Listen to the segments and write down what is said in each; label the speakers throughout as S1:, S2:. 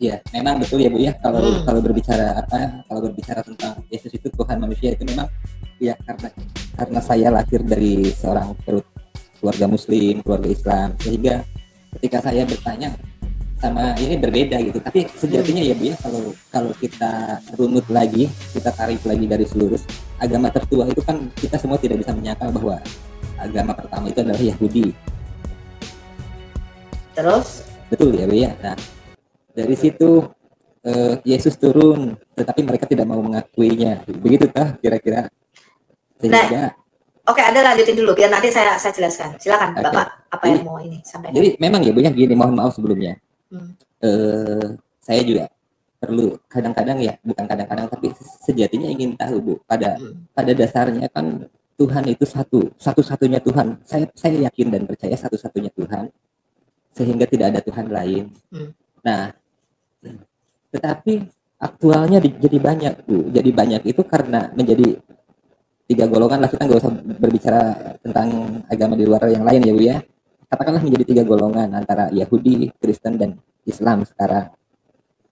S1: Iya, memang betul ya Bu ya. Kalau berbicara tentang Yesus itu Tuhan manusia itu memang ya karena saya lahir dari seorang keluarga Muslim, keluarga Islam, sehingga ketika saya bertanya sama ini berbeda gitu. Tapi sejatinya ya Bu ya, kalau kita runut lagi, kita tarik lagi dari seluruh agama tertua itu kan kita semua tidak bisa menyangkal bahwa agama pertama itu adalah Yahudi.
S2: Terus?
S1: Betul ya Bu ya. Nah, dari situ Yesus turun, tetapi mereka tidak mau mengakuinya. Begitu kah kira-kira? Sehingga
S2: Oke, Anda lanjutin dulu biar nanti saya jelaskan. Silakan Bapak, apa yang mau ini sampaikan.
S1: Jadi memang ya Bu ya, gini, mohon maaf sebelumnya. Saya juga perlu kadang-kadang ya, bukan kadang-kadang tapi sejatinya ingin tahu Bu, pada dasarnya kan Tuhan itu satu-satunya Tuhan. Saya yakin dan percaya satu-satunya Tuhan, sehingga tidak ada Tuhan lain. Nah, tetapi aktualnya jadi banyak Bu. Jadi banyak itu karena menjadi 3 golongan lah, kita nggak usah berbicara tentang agama di luar yang lain ya Bu ya. Katakanlah menjadi 3 golongan antara Yahudi, Kristen dan Islam sekarang.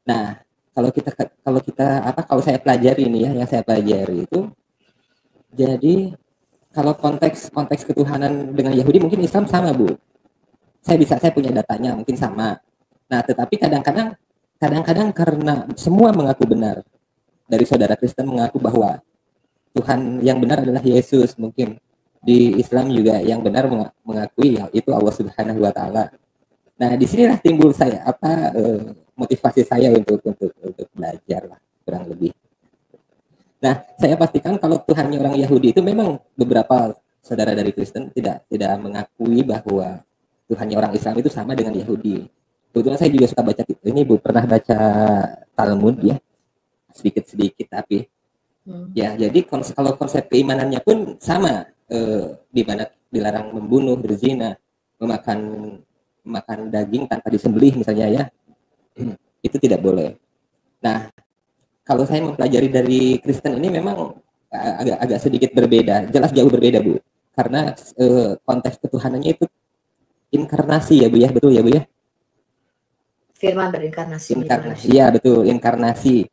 S1: Nah, kalau saya pelajari ini ya, yang saya pelajari itu, jadi kalau konteks ketuhanan dengan Yahudi mungkin Islam sama Bu. Saya punya datanya mungkin sama. Nah, tetapi kadang-kadang karena semua mengaku benar, dari saudara Kristen mengaku bahwa Tuhan yang benar adalah Yesus, mungkin di Islam juga yang benar mengakui itu Allah Subhanahu wa taala. Nah, disinilah timbul motivasi saya untuk belajar lah, kurang lebih. Nah, saya pastikan kalau Tuhannya orang Yahudi itu memang beberapa saudara dari Kristen tidak mengakui bahwa Tuhannya orang Islam itu sama dengan Yahudi. Kebetulan saya juga suka baca ini Bu, pernah baca Talmud ya, sedikit tapi ya, jadi kalau konsep keimanannya pun sama, di mana dilarang membunuh, berzina, memakan daging tanpa disembelih misalnya ya, itu tidak boleh. Nah, kalau saya mempelajari dari Kristen ini memang agak sedikit berbeda, jelas jauh berbeda Bu, karena konteks ketuhanannya itu inkarnasi ya Bu ya, betul ya Bu ya?
S2: Firman berinkarnasi.
S1: Iya betul, inkarnasi.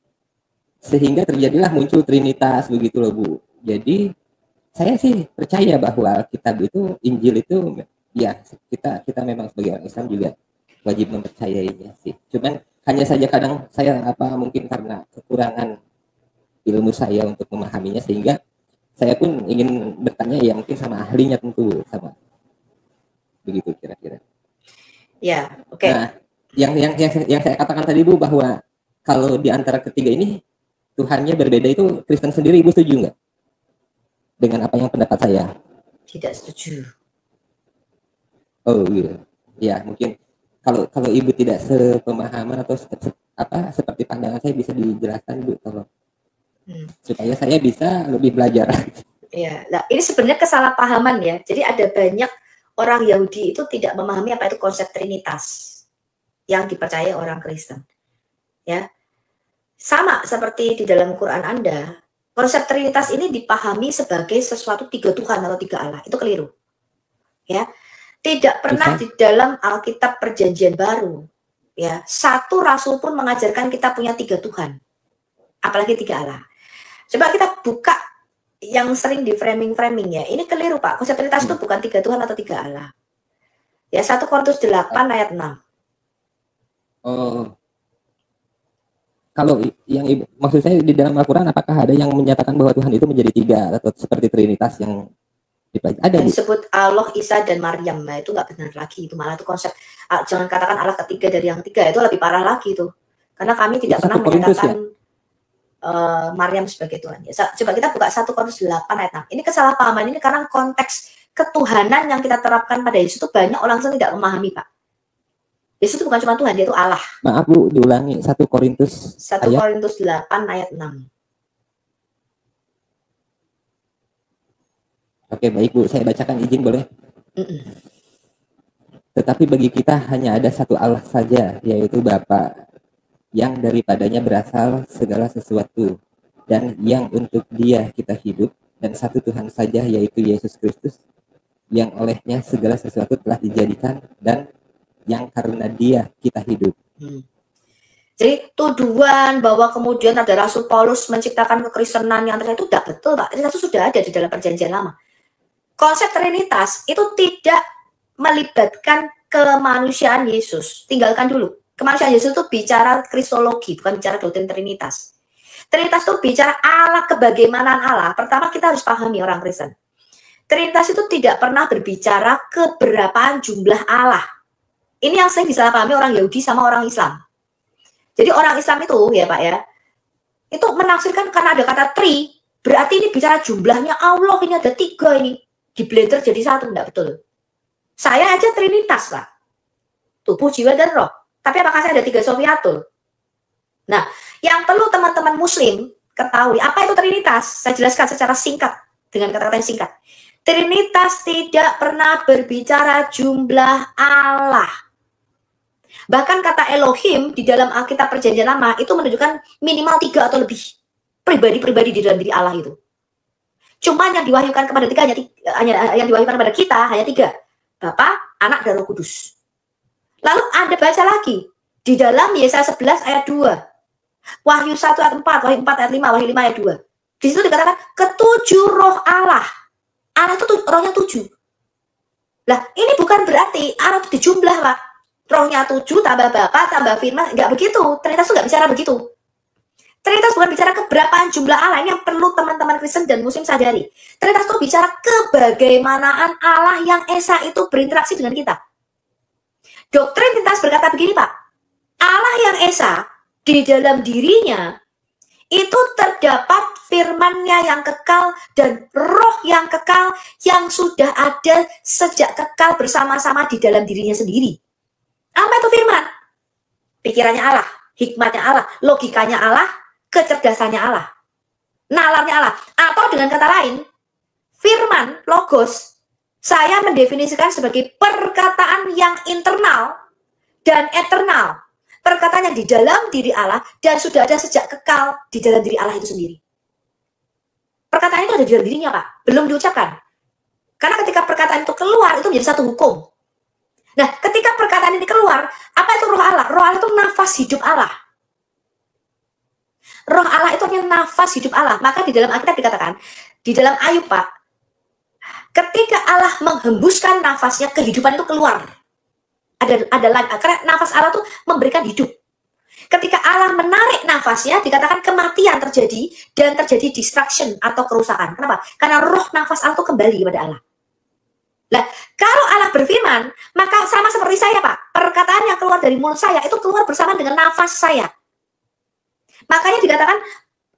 S1: Sehingga terjadilah muncul Trinitas begitu loh Bu. Jadi saya sih percaya bahwa Alkitab itu, Injil itu ya kita memang sebagai orang Islam juga wajib mempercayainya sih. Cuman hanya saja kadang saya mungkin karena kekurangan ilmu saya untuk memahaminya, sehingga saya pun ingin bertanya ya mungkin sama ahlinya tentu, sama begitu kira-kira.
S2: Ya, oke.
S1: Nah, yang saya katakan tadi Bu, bahwa kalau di antara ketiga ini Tuhannya berbeda, itu Kristen sendiri Ibu setuju nggak dengan apa yang pendapat saya?
S2: Tidak setuju.
S1: Oh iya, ya mungkin kalau Ibu tidak sepemahaman atau seperti pandangan saya, bisa dijelaskan Bu, tolong, supaya saya bisa lebih belajar.
S2: Ya, nah ini sebenarnya kesalahpahaman ya. Jadi ada banyak orang Yahudi itu tidak memahami apa itu konsep Trinitas yang dipercaya orang Kristen. Ya. Sama seperti di dalam Quran Anda, konsep Trinitas ini dipahami sebagai sesuatu 3 Tuhan atau 3 Allah. Itu keliru. Ya. Tidak pernah di dalam Alkitab Perjanjian Baru, ya, satu rasul pun mengajarkan kita punya 3 Tuhan. Apalagi 3 Allah. Coba kita buka yang sering di framing ya. Ini keliru Pak. Konsep Trinitas itu bukan 3 Tuhan atau 3 Allah. Ya, 1 Korintus 8 ayat 6.
S1: Oh. Kalau yang Ibu, maksud saya di dalam Al-Quran apakah ada yang menyatakan bahwa Tuhan itu menjadi 3 atau seperti Trinitas yang dipelajari? Ada Bu?
S2: Disebut Allah, Isa dan Maryam. Nah, itu nggak benar lagi. Itu malah itu konsep, jangan katakan Allah ketiga dari yang 3, itu lebih parah lagi tuh. Karena kami tidak pernah menyatakan Maryam sebagai Tuhan. Ya, coba kita buka 1 Korintus 8 ayat 6. Ini kesalahpahaman ini karena konteks ketuhanan yang kita terapkan pada Yesus itu banyak orang yang tidak memahami Pak. Yesus itu bukan cuma Tuhan, dia itu Allah.
S1: Maaf Bu, diulangi 1 Korintus
S2: 8 ayat 6.
S1: Oke, baik Bu, saya bacakan, izin boleh? Tetapi bagi kita hanya ada satu Allah saja, yaitu Bapa, yang daripadanya berasal segala sesuatu, dan yang untuk Dia kita hidup, dan satu Tuhan saja, yaitu Yesus Kristus, yang olehnya segala sesuatu telah dijadikan, dan yang karena Dia kita hidup.
S2: Jadi tuduhan bahwa kemudian ada Rasul Paulus menciptakan kekristenan yang ternyata itu tidak betul, Pak. Ternyata itu sudah ada di dalam perjanjian lama. Konsep Trinitas itu tidak melibatkan kemanusiaan Yesus. Tinggalkan dulu. Kemanusiaan Yesus itu bicara kristologi, bukan bicara doktrin Trinitas. Trinitas itu bicara Allah, kebagaimanaan Allah. Pertama kita harus pahami orang Kristen. Trinitas itu tidak pernah berbicara keberapaan jumlah Allah. Ini yang sering disalahpahami orang Yahudi sama orang Islam. Jadi orang Islam itu ya Pak ya, itu menafsirkan karena ada kata tri, berarti ini bicara jumlahnya Allah, ini ada 3 ini. Di blender jadi 1, enggak betul. Saya aja Trinitas Pak. Tubuh, jiwa, dan roh. Tapi apakah saya ada 3 Sofiatul? Nah, yang perlu teman-teman muslim ketahui, apa itu Trinitas? Saya jelaskan secara singkat, dengan kata-kata yang singkat. Trinitas tidak pernah berbicara jumlah Allah. Bahkan kata Elohim di dalam Alkitab Perjanjian Lama itu menunjukkan minimal 3 atau lebih pribadi-pribadi di dalam diri Allah itu. Cuma yang diwahyukan kepada 3 hanya yang diwahyukan kepada kita hanya 3. Bapa, Anak, dan Roh Kudus. Lalu Anda baca lagi di dalam Yesaya 11 ayat 2. Wahyu 1 ayat 4, Wahyu 4 ayat 5, Wahyu 5 ayat 2. Di situ dikatakan ketujuh roh Allah. Allah itu rohnya 7. Lah, ini bukan berarti Allah itu dijumlah, Pak. Rohnya 7 tambah Bapa tambah Firman, enggak begitu. Trinitas itu enggak bicara begitu. Trinitas bukan bicara keberapaan jumlah Allah. Ini yang perlu teman-teman Kristen dan Muslim sadari. Trinitas itu bicara kebagaimanaan Allah yang Esa itu berinteraksi dengan kita. Doktrin Trinitas berkata begini Pak, Allah yang Esa di dalam dirinya itu terdapat firman-Nya yang kekal dan roh yang kekal yang sudah ada sejak kekal bersama-sama di dalam dirinya sendiri. Apa itu firman? Pikirannya Allah, hikmatnya Allah, logikanya Allah, kecerdasannya Allah, nalarnya Allah. Atau dengan kata lain, firman, logos, saya mendefinisikan sebagai perkataan yang internal dan eternal. Perkataan yang di dalam diri Allah dan sudah ada sejak kekal di dalam diri Allah itu sendiri. Perkataan itu ada di dalam dirinya Pak, belum diucapkan. Karena ketika perkataan itu keluar, itu menjadi satu hukum. Nah, ketika perkataan ini keluar, apa itu roh Allah? Roh Allah itu nafas hidup Allah. Roh Allah itu hanya nafas hidup Allah. Maka di dalam Alkitab dikatakan, di dalam Ayub Pak, ketika Allah menghembuskan nafasnya, kehidupan itu keluar. Karena nafas Allah itu memberikan hidup. Ketika Allah menarik nafasnya, dikatakan kematian terjadi dan terjadi destruction atau kerusakan. Kenapa? Karena roh nafas Allah itu kembali kepada Allah. Nah, kalau Allah berfirman, maka sama seperti saya Pak, perkataan yang keluar dari mulut saya itu keluar bersama dengan nafas saya. Makanya dikatakan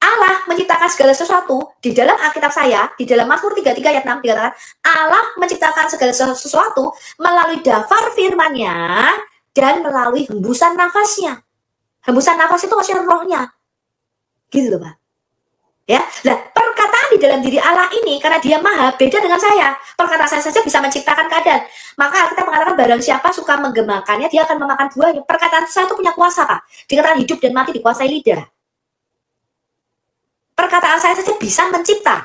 S2: Allah menciptakan segala sesuatu di dalam Alkitab saya, di dalam Mazmur 33 ayat 6 dikatakan Allah menciptakan segala sesuatu melalui dafar firman-Nya dan melalui hembusan nafasnya. Hembusan nafas itu maksudnya rohnya. Gitu loh Pak. Ya, nah perkataan di dalam diri Allah ini karena Dia maha beda dengan saya. Perkataan saya saja bisa menciptakan keadaan. Maka kita mengatakan barang siapa suka menggemakannya, dia akan memakan buahnya. Perkataan saya itu punya kuasa Pak. Dikatakan hidup dan mati dikuasai lidah. Perkataan saya saja bisa mencipta.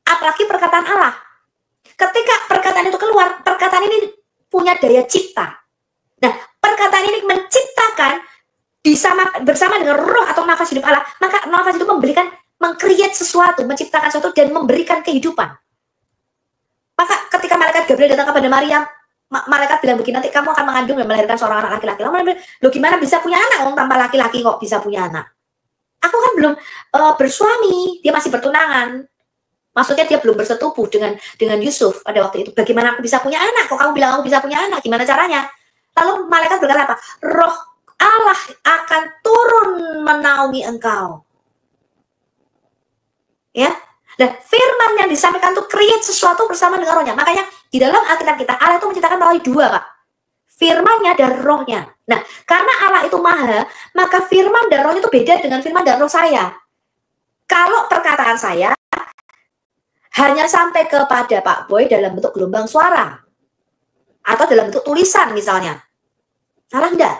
S2: Apalagi perkataan Allah. Ketika perkataan itu keluar, perkataan ini punya daya cipta. Nah, perkataan ini menciptakan bersama dengan roh atau nafas hidup Allah. Maka nafas itu mengcreate sesuatu, menciptakan sesuatu dan memberikan kehidupan. Maka ketika malaikat Gabriel datang kepada Maryam, malaikat bilang begini, nanti kamu akan mengandung dan melahirkan seorang anak laki-laki. Lalu bilang, loh gimana bisa punya anak? Tanpa laki-laki kok bisa punya anak? Aku kan belum bersuami, dia masih bertunangan. Maksudnya dia belum bersetubuh dengan Yusuf pada waktu itu. Bagaimana aku bisa punya anak? Kok kamu bilang aku bisa punya anak? Gimana caranya? Lalu malaikat berkata apa? Roh Allah akan turun menaungi engkau. Ya, dan firman yang disampaikan itu create sesuatu bersama dengan rohnya. Makanya di dalam Alkitab kita Allah itu menciptakan melalui 2 Pak, firman-Nya dan rohnya. Nah, karena Allah itu maha, maka firman dan rohnya itu beda dengan firman dan roh saya. Kalau perkataan saya hanya sampai kepada Pak Boy dalam bentuk gelombang suara atau dalam bentuk tulisan misalnya, salah enggak?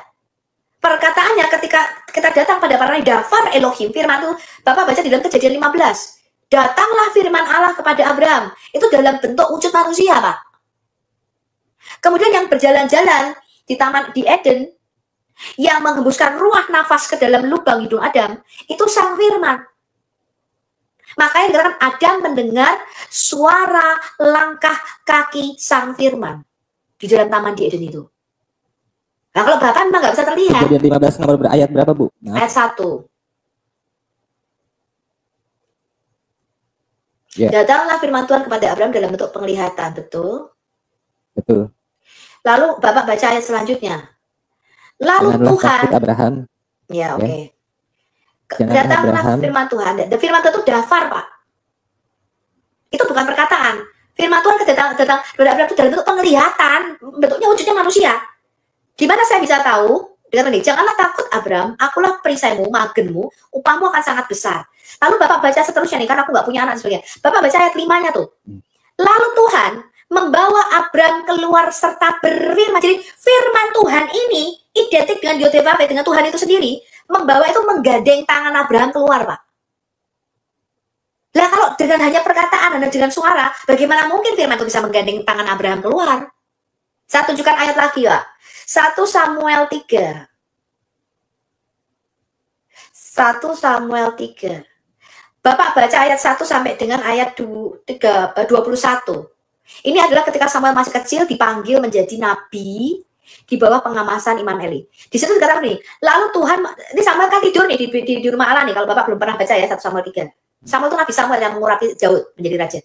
S2: Perkataannya ketika kita datang pada para dafar Elohim, firman itu Bapak baca di dalam Kejadian 15. Datanglah firman Allah kepada Abraham. Itu dalam bentuk wujud manusia, Pak. Kemudian yang berjalan-jalan di taman di Eden, Yang menghembuskan ruah nafas ke dalam lubang hidung Adam, itu Sang Firman. Makanya dikatakan Adam mendengar suara langkah kaki Sang Firman di dalam taman di Eden itu. Nah, kalau Bapak memang nggak bisa terlihat.
S1: Kejadian 15 nomor ayat berapa, Bu?
S2: Ayat 1.
S1: Ya.
S2: Datanglah firman Tuhan kepada Abraham dalam bentuk penglihatan, betul?
S1: Betul.
S2: Lalu Bapak baca ayat selanjutnya. Lalu
S1: Janganlah
S2: Tuhan,
S1: takut Abraham.
S2: ya oke.
S1: Jangan
S2: Datanglah
S1: Abraham.
S2: firman Tuhan. Dan firman Tuhan itu dafar, Pak. Itu bukan perkataan. Firman Tuhan datang kepada Abraham itu dalam bentuk penglihatan, bentuknya wujudnya manusia. Di mana saya bisa tahu? Dengan ini, janganlah takut Abraham, akulah perisaimu, magenmu, upahmu akan sangat besar. Lalu Bapak baca seterusnya nih, karena aku nggak punya anak sebagainya. Bapak baca ayat 5-nya tuh. Lalu Tuhan membawa Abraham keluar serta berfirman. Jadi firman Tuhan ini identik dengan Yodevave, dengan Tuhan itu sendiri. Membawa itu menggandeng tangan Abraham keluar, Pak. Lah kalau dengan hanya perkataan dan dengan suara, bagaimana mungkin firman itu bisa menggandeng tangan Abraham keluar? Saya tunjukkan ayat lagi, Pak. 1 Samuel 3. 1 Samuel 3. Bapak baca ayat 1 sampai dengan ayat 21. Ini adalah ketika Samuel masih kecil dipanggil menjadi nabi di bawah pengamasan Imam Eli. Di situ dikatakan nih, lalu Tuhan, ini Samuel kan tidur nih di rumah Allah nih, kalau Bapak belum pernah baca ya 1 Samuel 3. Samuel itu Nabi Samuel yang mengurapi Daud menjadi raja.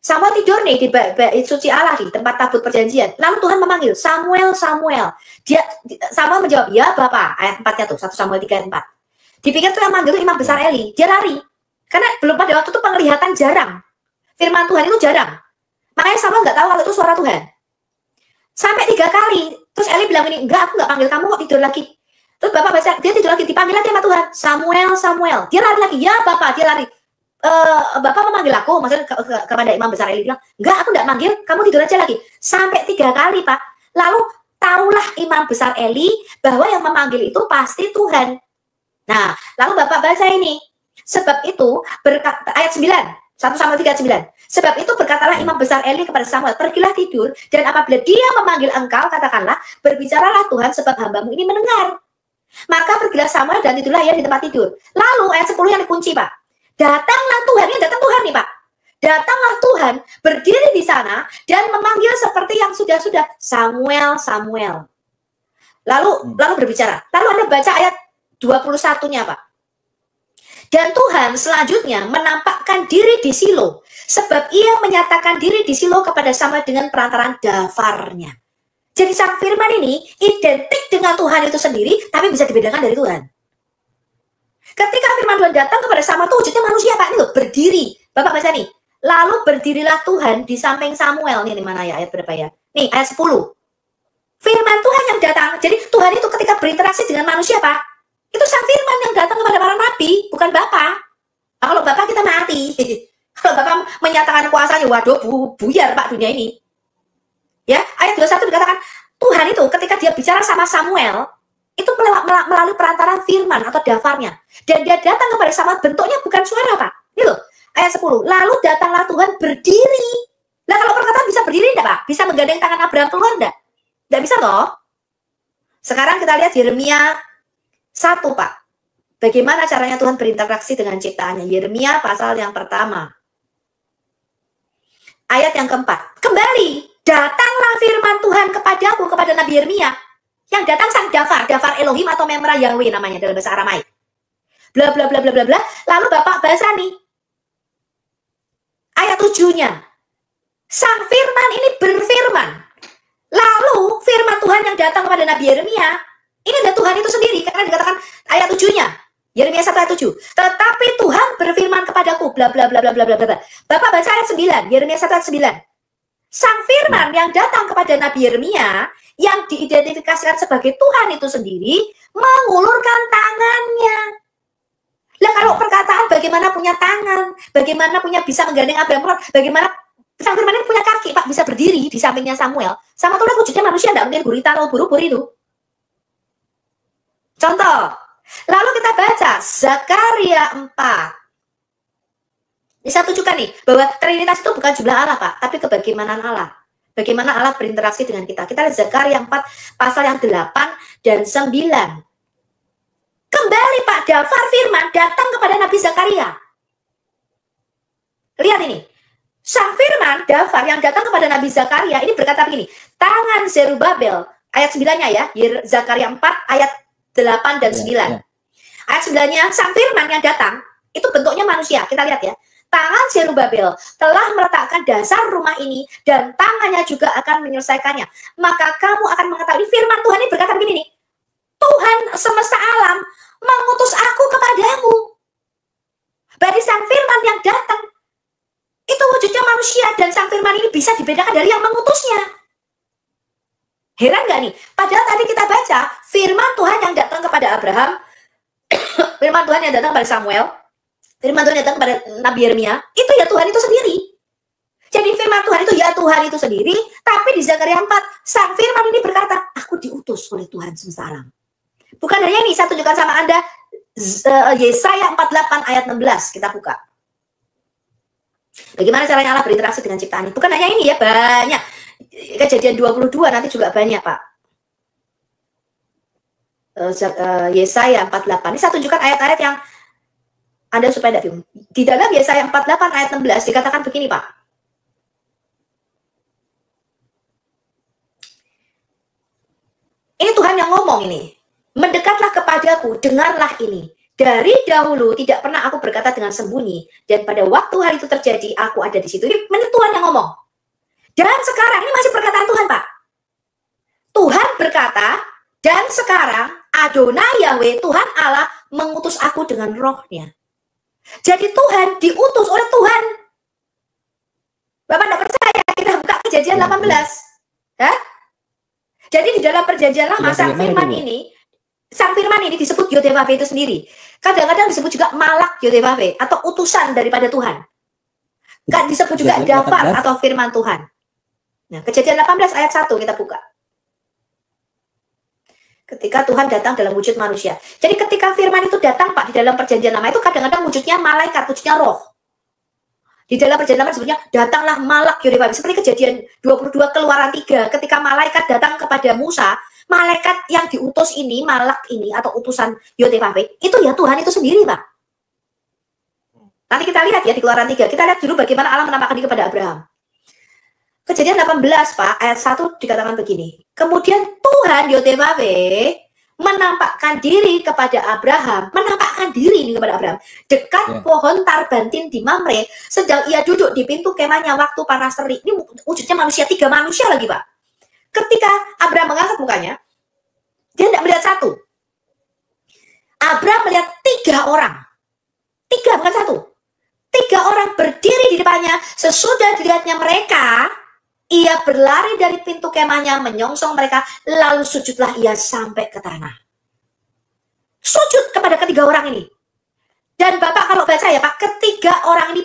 S2: Samuel tidur nih di bait suci Allah di tempat tabut perjanjian. Lalu Tuhan memanggil, Samuel, Samuel. Samuel menjawab, ya Bapak. Ayat 4-nya tuh, 1 Samuel 3 ayat 4. Dipikir tuh yang manggil itu imam besar Eli. Dia lari. Karena belum pada waktu itu penglihatan jarang. Firman Tuhan itu jarang. Makanya Samuel nggak tahu kalau itu suara Tuhan. Sampai 3 kali. Terus Eli bilang ini, enggak, aku nggak panggil kamu kok, tidur lagi. Terus Bapak baca, dia tidur lagi, dipanggil lagi sama Tuhan. Samuel, Samuel. Dia lari lagi, ya Bapak, dia lari. Bapak memanggil aku, maksudnya kepada imam besar Eli bilang, enggak, aku enggak manggil, kamu tidur aja lagi. Sampai 3 kali, Pak. Lalu tahulah imam besar Eli bahwa yang memanggil itu pasti Tuhan. Nah, lalu Bapak baca ini. Sebab itu berkata ayat 9, 1 Samuel 3 ayat 9. Sebab itu berkatalah imam besar Eli kepada Samuel, pergilah tidur, dan apabila dia memanggil engkau, katakanlah, berbicaralah Tuhan sebab hambamu ini mendengar. Maka pergilah Samuel dan tidurlah ia di tempat tidur. Lalu ayat 10 yang dikunci, Pak. Datanglah Tuhan, ini datang Tuhan nih Pak. Datanglah Tuhan, berdiri di sana, dan memanggil seperti yang sudah-sudah, Samuel, Samuel. Lalu berbicara. Lalu Anda baca ayat 21-nya Pak. Dan Tuhan selanjutnya menampakkan diri di Silo, sebab ia menyatakan diri di Silo kepada Samuel dengan perantaraan dafarnya. Jadi Sang Firman ini identik dengan Tuhan itu sendiri, tapi bisa dibedakan dari Tuhan. Ketika firman Tuhan datang kepada Samuel, itu wujudnya manusia Pak, ini loh, berdiri. Bapak baca nih. Lalu berdirilah Tuhan di samping Samuel. Nih, di mana ya ayat berapa ya? Nih, ayat 10. Firman Tuhan yang datang. Jadi Tuhan itu ketika berinteraksi dengan manusia Pak, itu Sang Firman yang datang kepada para nabi, bukan Bapak. Nah, kalau Bapak kita mati. Kalau Bapak menyatakan kuasanya, waduh, buyar Pak dunia ini. Ya, ayat 21 dikatakan, Tuhan itu ketika dia bicara sama Samuel, itu melalui perantaran firman atau dafarnya. Dan dia datang kepada Samuel, bentuknya bukan suara Pak. Ini loh, ayat 10. Lalu datanglah Tuhan berdiri. Nah kalau perkataan bisa berdiri enggak Pak? Bisa menggandeng tangan Abraham keluar enggak? Enggak bisa toh. Sekarang kita lihat Yeremia 1 Pak. Bagaimana caranya Tuhan berinteraksi dengan ciptaannya. Yeremia pasal yang pertama. Ayat yang keempat. Kembali, datanglah firman Tuhan kepadaku, kepada Nabi Yeremia. Yang datang sang dafar Elohim atau Memra Yahweh namanya dalam bahasa Aramaik. Bla bla bla bla bla bla. Lalu Bapak baca nih. Ayat 7-nya. Sang firman ini berfirman. Lalu firman Tuhan yang datang kepada Nabi Yeremia, ini adalah Tuhan itu sendiri karena dikatakan ayat 7-nya. Yeremia 1 ayat 7. Tetapi Tuhan berfirman kepadaku bla bla bla bla bla bla. Bapak baca ayat 9, Yeremia 1 ayat 9. Sang firman yang datang kepada Nabi Yeremia yang diidentifikasikan sebagai Tuhan itu sendiri mengulurkan tangannya. Lah kalau perkataan bagaimana punya tangan, bagaimana punya bisa menggandeng Abraham, bagaimana Sang Firman ini punya kaki Pak, bisa berdiri di sampingnya Samuel. Sama tuh wujudnya manusia, enggak mungkin gurita atau ubur-ubur itu. Contoh, lalu kita baca Zakaria 4. Bisa tunjukkan nih bahwa Trinitas itu bukan jumlah Allah Pak, tapi kebagimanan Allah. Bagaimana Allah berinteraksi dengan kita. Kita lihat Zakaria 4 pasal yang 8 dan 9. Kembali Pak Dafar firman datang kepada Nabi Zakaria. Lihat ini. Sang firman Dafar yang datang kepada Nabi Zakaria ini berkata begini, tangan Zerubabel, ayat 9-nya ya, Zakaria 4 ayat 8 dan 9. Ayat 9-nya, sang firman yang datang, itu bentuknya manusia, kita lihat ya. Tangan Zerubabel telah meletakkan dasar rumah ini dan tangannya juga akan menyelesaikannya. Maka kamu akan mengetahui firman Tuhan ini berkata begini nih, Tuhan semesta alam mengutus aku kepadamu. Dari sang firman yang datang, itu wujudnya manusia dan sang firman ini bisa dibedakan dari yang mengutusnya. Heran gak nih? Padahal tadi kita baca firman Tuhan yang datang kepada Abraham, firman Tuhan yang datang kepada Samuel, firman Tuhan yang datang kepada Nabi Yeremia, itu ya Tuhan itu sendiri. Jadi firman Tuhan itu ya Tuhan itu sendiri, tapi di Zakaria 4, sang firman ini berkata, aku diutus oleh Tuhan semesta alam. Bukan hanya ini, saya tunjukkan sama Anda, Yesaya 48 ayat 16, kita buka. Bagaimana caranya Allah berinteraksi dengan ciptaan ini? Bukan hanya ini ya, banyak. Kejadian 22 nanti juga banyak, Pak. Yesaya 48. Ini saya tunjukkan ayat-ayat yang Anda supaya tidak bingung. Di dalam Yesaya 48 ayat 16 dikatakan begini, Pak. Ini Tuhan yang ngomong ini. Mendekatlah kepadaku, dengarlah ini. Dari dahulu tidak pernah aku berkata dengan sembunyi, dan pada waktu hal itu terjadi aku ada di situ. Ini Tuhan yang ngomong. Dan sekarang ini masih perkataan Tuhan, Pak. Tuhan berkata, dan sekarang Adonai Yahweh Tuhan Allah mengutus aku dengan rohnya. Jadi Tuhan diutus oleh Tuhan. Bapak tidak percaya? Kita buka Kejadian 18. Hah? Jadi di dalam perjanjian lama sang firman ini disebut Yodevave itu sendiri. Kadang-kadang disebut juga malak Yodevave atau utusan daripada Tuhan. Kan disebut juga Dafar atau firman Tuhan. Nah, Kejadian 18 ayat 1 kita buka. Ketika Tuhan datang dalam wujud manusia. Jadi ketika firman itu datang, Pak, di dalam perjanjian lama itu kadang-kadang wujudnya malaikat, wujudnya roh. Di dalam perjanjian lama disebutnya datanglah malak Yodevave. Seperti Kejadian 22 Keluaran 3 ketika malaikat datang kepada Musa. Malaikat yang diutus ini, malak ini atau utusan Yodevave, itu ya Tuhan itu sendiri, Pak. Nanti kita lihat ya di Keluaran 3. Kita lihat dulu bagaimana Allah menampakkan diri kepada Abraham. Kejadian 18, Pak, ayat 1 dikatakan begini. Kemudian Tuhan Yodevave menampakkan diri kepada Abraham. Menampakkan diri ini kepada Abraham. Dekat pohon tarbantin di Mamre, sedang ia duduk di pintu kemahnya waktu panas terik. Ini wujudnya manusia, 3 manusia lagi, Pak. Ketika Abraham mengangkat mukanya, dia tidak melihat satu. Abraham melihat 3 orang. 3, bukan 1. 3 orang berdiri di depannya. Sesudah dilihatnya mereka, ia berlari dari pintu kemahnya, menyongsong mereka, lalu sujudlah ia sampai ke tanah. Sujud kepada 3 orang ini. Dan Bapak kalau baca ya Pak, 3 orang ini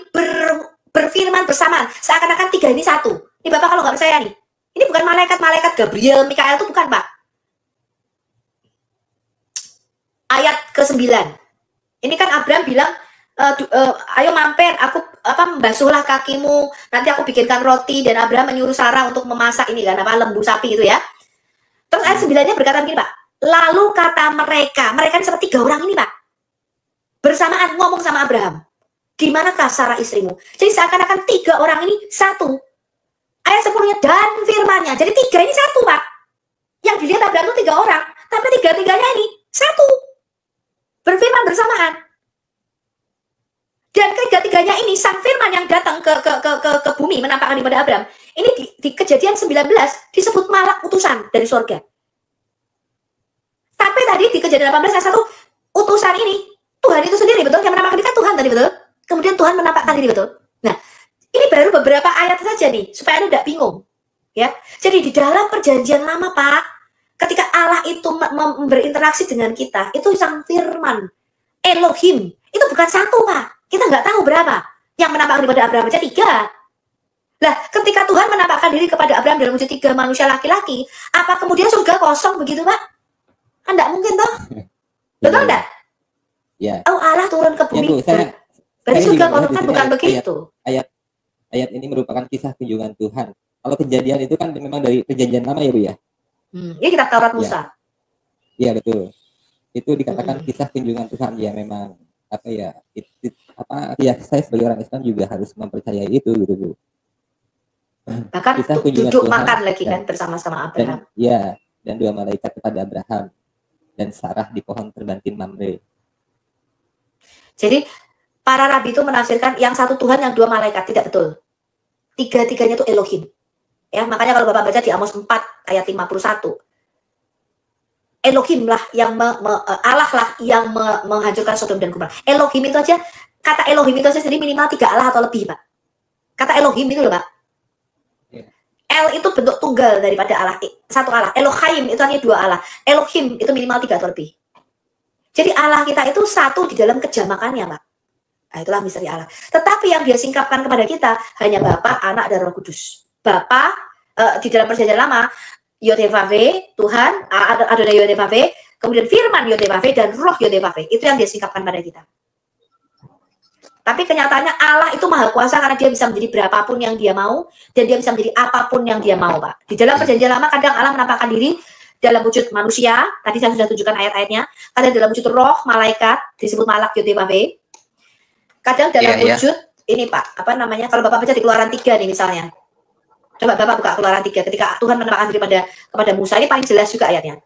S2: berfirman bersamaan. Seakan-akan 3 ini satu. Ini Bapak kalau nggak percaya nih. Ini bukan malaikat Gabriel, Mikael itu bukan, Pak. Ayat ke-9. Ini kan Abraham bilang, ayo mampir, aku membasuhlah kakimu, nanti aku bikinkan roti, dan Abraham menyuruh Sarah untuk memasak ini kan, lembu sapi itu ya. Terus ayat 9-nya berkata begini, Pak. Lalu kata mereka ini seperti 3 orang ini, Pak. Bersamaan ngomong sama Abraham. Di manakah Sarah istrimu? Jadi seakan-akan 3 orang ini satu. Ayat 10-nya dan firmannya. Jadi 3 ini satu, Pak. Yang dilihat Abraham itu 3 orang. Tapi 3-3-nya ini satu. Berfirman bersamaan. Dan 3-3-nya ini sang firman yang datang ke bumi menampakkan kepada Abraham. Ini di Kejadian 19 disebut malak utusan dari surga. Tapi tadi di Kejadian 18 ayat 1 utusan ini Tuhan itu sendiri, betul? Yang menampakkan diri kan Tuhan tadi, betul? Kemudian Tuhan menampakkan diri, betul? Nah, ini baru beberapa ayat saja nih, supaya Anda tidak bingung. Ya, jadi di dalam perjanjian lama, Pak, ketika Allah itu berinteraksi dengan kita, itu sang firman, Elohim, itu bukan satu, Pak. Kita nggak tahu berapa yang menampakkan diri kepada Abraham, aja 3. Lah, ketika Tuhan menampakkan diri kepada Abraham dalam wujud 3 manusia laki-laki, apa kemudian surga kosong begitu, Pak? Kan nggak mungkin, toh? Betul nggak?
S1: Ya.
S2: Oh, Allah turun ke bumi.
S1: Ya,
S2: berarti surga kosong kan bukan begitu.
S1: Ayat ini merupakan kisah kunjungan Tuhan. kalau Kejadian itu kan memang dari Perjanjian Lama ya Bu ya.
S2: Ini kitab Taurat Musa.
S1: Iya betul. Itu dikatakan kisah kunjungan Tuhan ya, memang apa ya, ya saya sebagai orang Islam juga harus mempercayai itu gitu Bu.
S2: Bahkan duduk makan lagi kan bersama-sama Abraham.
S1: Dan 2 malaikat kepada Abraham dan Sarah di pohon terbantin Mamre.
S2: Jadi para rabi itu menafsirkan yang satu Tuhan, yang 2 malaikat. Tidak betul. 3-tiganya itu Elohim. Ya, makanya kalau Bapak baca di Amos 4 ayat 51, Elohim lah yang Allah lah yang menghancurkan Sodom dan Gomora. Elohim itu aja, kata Elohim itu aja sendiri minimal 3 Allah atau lebih, Pak. Kata Elohim itu loh, Pak. El itu bentuk tunggal daripada Allah, satu Allah. Elohim itu hanya 2 Allah. Elohim itu minimal 3 atau lebih. Jadi Allah kita itu satu di dalam kejamakannya, Pak. Nah, itulah misteri Allah. Tetapi yang dia singkapkan kepada kita hanya Bapa, Anak, dan Roh Kudus. Bapa di dalam Perjanjian Lama, Yod-Heh-Vav-He, Tuhan, Adonai Yod-Heh-Vav-He, kemudian Firman Yod-Heh-Vav-He, dan Roh Yod-Heh-Vav-He. Itu yang dia singkapkan pada kita. Tapi kenyataannya Allah itu maha kuasa karena dia bisa menjadi berapapun yang dia mau, dan dia bisa menjadi apapun yang dia mau, Pak. Di dalam Perjanjian Lama kadang Allah menampakkan diri dalam wujud manusia, tadi saya sudah tunjukkan ayat-ayatnya, kadang dalam wujud roh, malaikat, disebut malak Yod-Heh-Vav-He. Kadang dalam wujud, ini Pak, apa namanya, kalau Bapak baca di Keluaran 3 nih misalnya. Coba Bapak buka Keluaran 3, ketika Tuhan menampakkan diri kepada Musa, ini paling jelas juga ayatnya.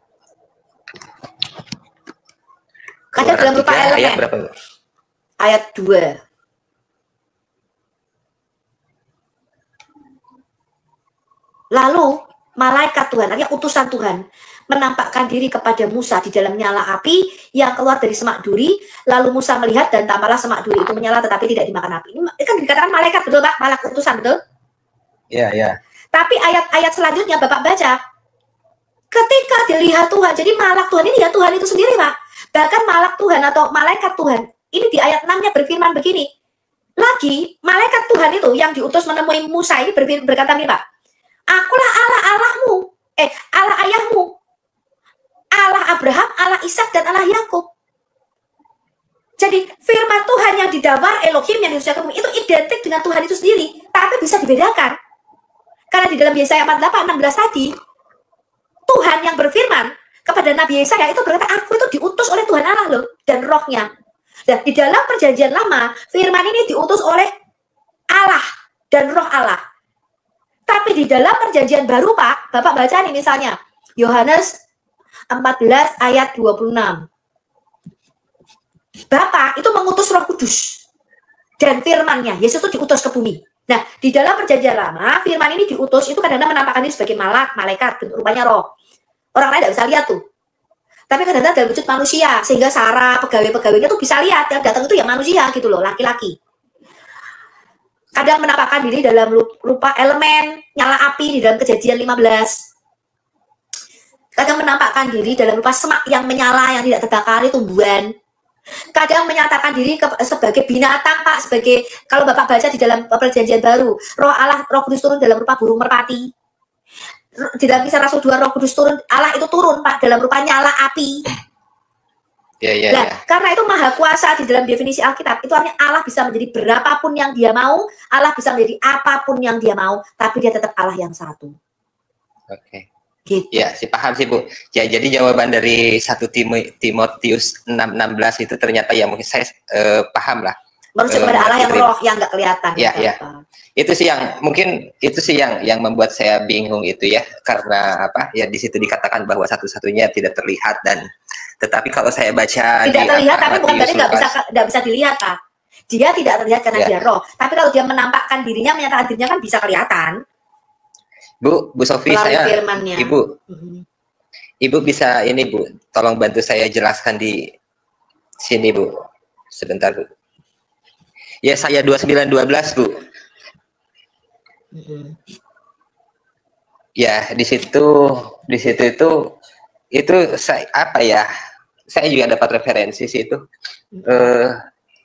S2: Kadang dalam rupa elemen. Ayat berapa? Ayat 2. Lalu malaikat Tuhan, artinya utusan Tuhan, menampakkan diri kepada Musa di dalam nyala api yang keluar dari semak duri. Lalu Musa melihat dan tampaklah semak duri itu menyala tetapi tidak dimakan api. Ini kan dikatakan malaikat, betul Pak? Malaikat utusan, betul? Iya. Tapi ayat-ayat selanjutnya Bapak baca, ketika dilihat Tuhan, jadi malak Tuhan ini ya Tuhan itu sendiri, Pak. Bahkan malak Tuhan atau malaikat Tuhan, ini di ayat 6-nya berfirman begini. Lagi, malaikat Tuhan itu yang diutus menemui Musa ini berkata nih, Pak, akulah Allah Allahmu, Allah ayahmu, Allah Abraham, Allah Ishak, dan Allah Yakub. Jadi firman Tuhan yang didawar Elohim yang diucapkan itu identik dengan Tuhan itu sendiri, tapi bisa dibedakan. Karena di dalam Yesaya 48:16 tadi, Tuhan yang berfirman kepada Nabi Yesaya itu berkata, aku itu diutus oleh Tuhan Allah loh, dan rohnya. Dan di dalam Perjanjian Lama, firman ini diutus oleh Allah dan roh Allah. Tapi di dalam Perjanjian Baru, Pak, Bapak baca nih misalnya, Yohanes 14 ayat 26. Bapa itu mengutus Roh Kudus dan firman-Nya. Yesus itu diutus ke bumi. Nah, di dalam Perjanjian Lama, firman ini diutus itu kadang-kadang menampakkan diri sebagai malaikat, bentuk rupanya roh. Orang lain tidak bisa lihat tuh. Tapi kadang-kadang dalam wujud manusia, sehingga Sarah, pegawai-pegawainya tuh bisa lihat, yang datang itu ya manusia gitu loh, laki-laki. Kadang menampakkan diri dalam rupa elemen, nyala api di dalam Kejadian 15. Kadang menampakkan diri dalam rupa semak yang menyala, yang tidak terbakar, tumbuhan. Kadang menyatakan diri sebagai binatang, Pak, sebagai, kalau Bapak baca di dalam Perjanjian Baru, Roh Allah, Roh Kudus turun dalam rupa burung merpati. Di dalam Kisah Rasul 2, Roh Kudus turun, Allah itu turun, Pak, dalam rupa nyala api. Nah, karena itu maha kuasa di dalam definisi Alkitab, itu artinya Allah bisa menjadi berapapun yang dia mau, Allah bisa menjadi apapun yang dia mau, tapi dia tetap Allah yang satu. Oke. Gitu. Ya, paham sih Bu. Ya, jadi jawaban dari 1 Timotius 6:16 itu ternyata ya mungkin saya paham lah. Merujuk kepada Allah yang roh, yang nggak kelihatan. Ya. Itu sih yang mungkin yang membuat saya bingung itu ya, karena apa? Ya di situ dikatakan bahwa satu-satunya tidak terlihat, dan tetapi kalau saya baca tidak terlihat, tapi bukan berarti nggak bisa dilihat, Pak. Dia tidak terlihat karena dia roh. Tapi kalau dia menampakkan dirinya, menyatakan dirinya kan bisa kelihatan. Bu Sofi, Ibu bisa ini Bu, tolong bantu saya jelaskan di sini Bu, sebentar Bu. Ya, saya 29:12 Bu. Ya, di situ itu saya apa ya? Saya juga dapat referensi sih itu.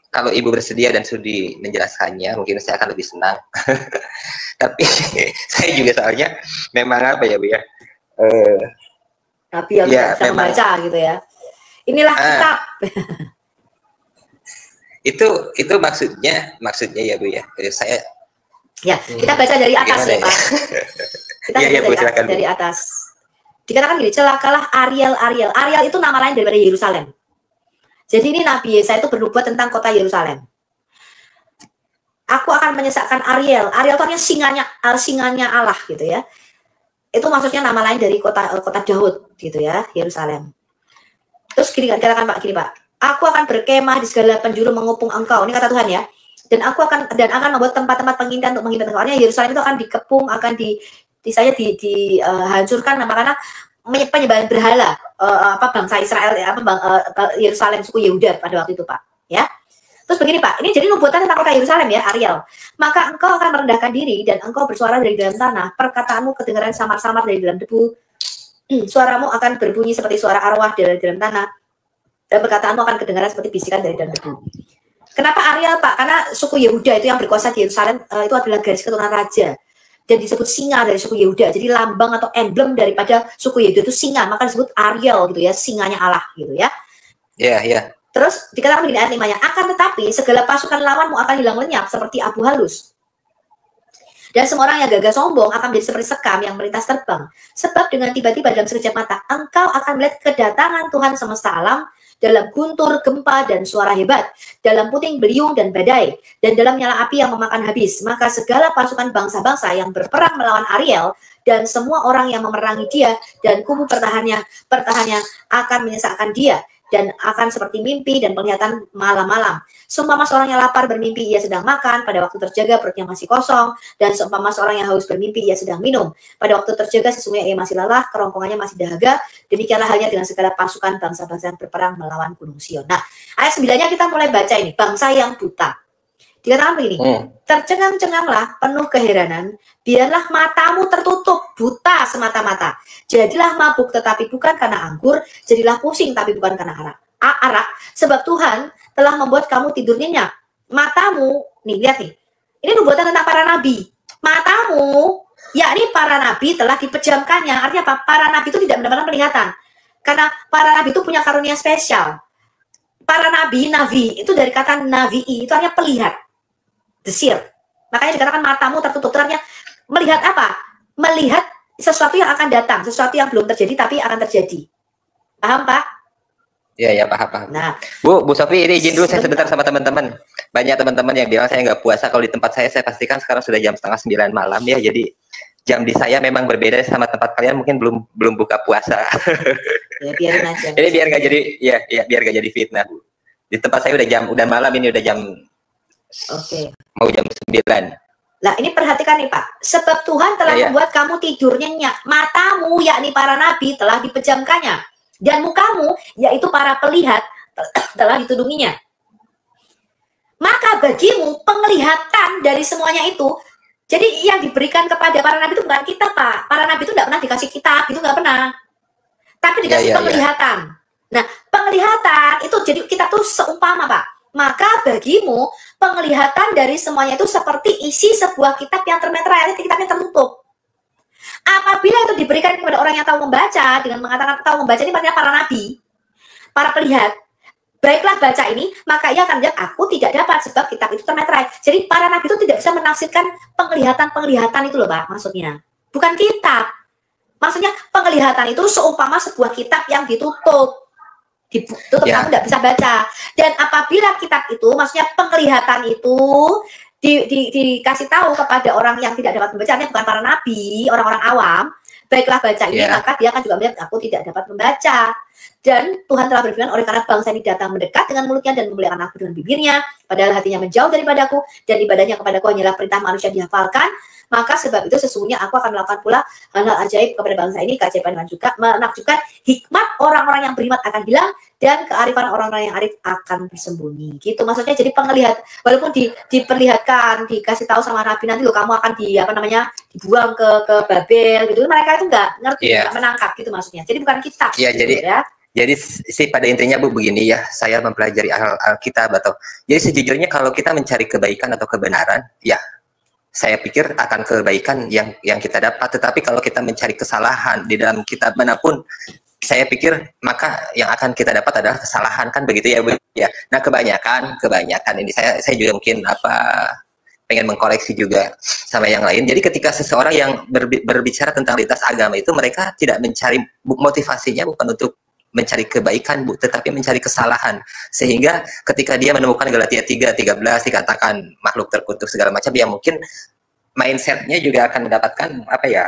S2: Kalau Ibu bersedia dan sudi menjelaskannya, mungkin saya akan lebih senang. Tapi saya juga soalnya memang apa ya Bu ya? Tapi yang ya, bisa membaca gitu ya. Inilah kitab. Itu maksudnya ya Bu ya. Saya ya, kita baca dari atas ya Pak. Kita dari atas. Dikatakan gini, celakalah Ariel. Ariel itu nama lain daripada Yerusalem. Jadi ini Nabi Yesaya itu bernubuat tentang kota Yerusalem. Aku akan menyesakkan Ariel. Ariel itu artinya singanya Allah gitu ya. Itu maksudnya nama lain dari kota Daud gitu ya, Yerusalem. Terus gini katakan Pak, aku akan berkemah di segala penjuru mengepung engkau. Ini kata Tuhan ya. Dan akan membuat tempat-tempat pengintai untuk menghina engkau. Artinya Yerusalem itu akan dikepung, akan dihancurkan karena penyembahan berhala bangsa Israel Yerusalem suku Yehuda pada waktu itu Pak ya. Terus begini Pak, ini jadi nubuatan tentang kota Yerusalem ya, Ariel. Maka engkau akan merendahkan diri dan engkau bersuara dari dalam tanah, perkataanmu kedengaran samar-samar dari dalam debu. Suaramu akan berbunyi seperti suara arwah dari dalam tanah, dan perkataanmu akan kedengaran seperti bisikan dari dalam debu. Kenapa Ariel Pak? Karena suku Yehuda itu yang berkuasa di Yerusalem itu adalah garis keturunan raja. Dan disebut singa dari suku Yehuda. Jadi lambang atau emblem daripada suku Yehuda itu singa. Maka disebut Ariel gitu ya, singanya Allah gitu ya.
S1: Iya, iya.
S2: Terus dikatakan begini ayat 5-nya, akan tetapi segala pasukan lawanmu akan hilang lenyap seperti abu halus. Dan semua orang yang gagah sombong akan menjadi seperti sekam yang melintas terbang. Sebab dengan tiba-tiba dalam sekejap mata, engkau akan melihat kedatangan Tuhan semesta alam dalam guntur, gempa, dan suara hebat, dalam puting beliung dan badai, dan dalam nyala api yang memakan habis. Maka segala pasukan bangsa-bangsa yang berperang melawan Ariel, dan semua orang yang memerangi dia, dan kubu pertahannya akan menyesakkan dia, dan akan seperti mimpi dan penglihatan malam-malam. Seumpama seorang yang lapar bermimpi ia sedang makan, pada waktu terjaga perutnya masih kosong, dan seumpama seorang yang haus bermimpi ia sedang minum, pada waktu terjaga sesungguhnya ia masih lelah, kerongkongannya masih dahaga. Demikianlah halnya dengan segala pasukan bangsa-bangsa yang berperang melawan Gunung Sion. Nah, ayat 9-nya kita mulai baca ini, bangsa yang buta. Dikatakan begini, tercengang-cenganglah penuh keheranan, biarlah matamu tertutup, buta semata-mata. Jadilah mabuk tetapi bukan karena anggur, jadilah pusing tapi bukan karena arak. Sebab Tuhan telah membuat kamu tidur nyenyak. Matamu, nih lihat nih, ini nubuatan tentang para nabi. Matamu, yakni para nabi telah dipejamkannya. Artinya apa? Para nabi itu tidak mendapatkan penglihatan. Karena para nabi itu punya karunia spesial. Para nabi itu dari kata navi'i, itu artinya pelihat. Desir. Makanya dikatakan matamu tertutup. Artinya melihat apa? Melihat sesuatu yang akan datang, sesuatu yang belum terjadi tapi akan terjadi. Paham Pak?
S1: Iya, ya paham.
S2: Nah,
S1: Bu Sofi, ini izin dulu saya sebentar sama teman-teman. Banyak teman-teman yang bilang saya nggak puasa. Kalau di tempat saya pastikan sekarang sudah jam 8:30 malam ya. Jadi jam di saya memang berbeda sama tempat kalian. Mungkin belum buka puasa.
S2: Ya, biarin aja.
S1: Ini biar nggak jadi biar nggak jadi fitnah. Di tempat saya udah malam ini, udah jam mau jam 9.
S2: Nah, ini perhatikan nih Pak. Sebab Tuhan telah membuat kamu tidur nyenyak. Matamu, yakni para nabi, telah dipejamkannya. Dan mukamu, yaitu para pelihat, telah ditudunginya. Maka bagimu penglihatan dari semuanya itu. Jadi yang diberikan kepada para nabi itu bukan kita Pak. Para nabi itu tidak pernah dikasih kitab, itu nggak pernah. Tapi dikasih penglihatan. Nah, penglihatan itu jadi kita tuh seumpama Pak. Maka bagimu penglihatan dari semuanya itu seperti isi sebuah kitab yang termeterai, kitabnya tertutup. Apabila itu diberikan kepada orang yang tahu membaca, dengan mengatakan tahu membaca ini maksudnya para nabi, para pelihat, baiklah baca ini, maka ia akan bilang aku tidak dapat sebab kitab itu termeterai. Jadi para nabi itu tidak bisa menafsirkan penglihatan itu loh Pak, maksudnya. Bukan kitab. Maksudnya penglihatan itu seumpama sebuah kitab yang ditutup. Kamu tidak bisa baca. Dan apabila kitab itu, maksudnya penglihatan itu dikasih tahu kepada orang yang tidak dapat membaca, bukan para nabi, orang-orang awam, baiklah baca ini, maka dia akan juga melihat aku tidak dapat membaca. Dan Tuhan telah berfirman, oleh karena bangsa ini datang mendekat dengan mulutnya dan memuliakan aku dengan bibirnya, padahal hatinya menjauh daripadaku, dan ibadahnya kepadaku hanyalah perintah manusia dihafalkan, maka sebab itu sesungguhnya aku akan melakukan pula hal-hal ajaib kepada bangsa ini, keajaiban juga menakjubkan, hikmat orang-orang yang beriman akan hilang, dan kearifan orang-orang yang arif akan bersembunyi. Gitu maksudnya. Jadi penglihat, walaupun diperlihatkan, dikasih tahu sama nabi nanti lo kamu akan dibuang ke Babel gitu, mereka itu nggak ngerti, nggak menangkap gitu maksudnya. Jadi bukan kitab.
S1: Jadi sih pada intinya Bu begini ya, saya mempelajari Alkitab jadi sejujurnya kalau kita mencari kebaikan atau kebenaran, ya saya pikir akan kebaikan yang kita dapat. Tetapi kalau kita mencari kesalahan di dalam kitab manapun, saya pikir maka yang akan kita dapat adalah kesalahan, kan begitu ya Bu ya. Nah kebanyakan ini saya juga mungkin pengen mengkoreksi juga sama yang lain. Jadi ketika seseorang yang berbicara tentang lintas agama itu, mereka tidak mencari motivasinya bukan untuk mencari kebaikan, Bu, tetapi mencari kesalahan. Sehingga ketika dia menemukan Galatia 3:13 dikatakan makhluk terkutuk segala macam, ya mungkin mindsetnya juga akan mendapatkan apa ya,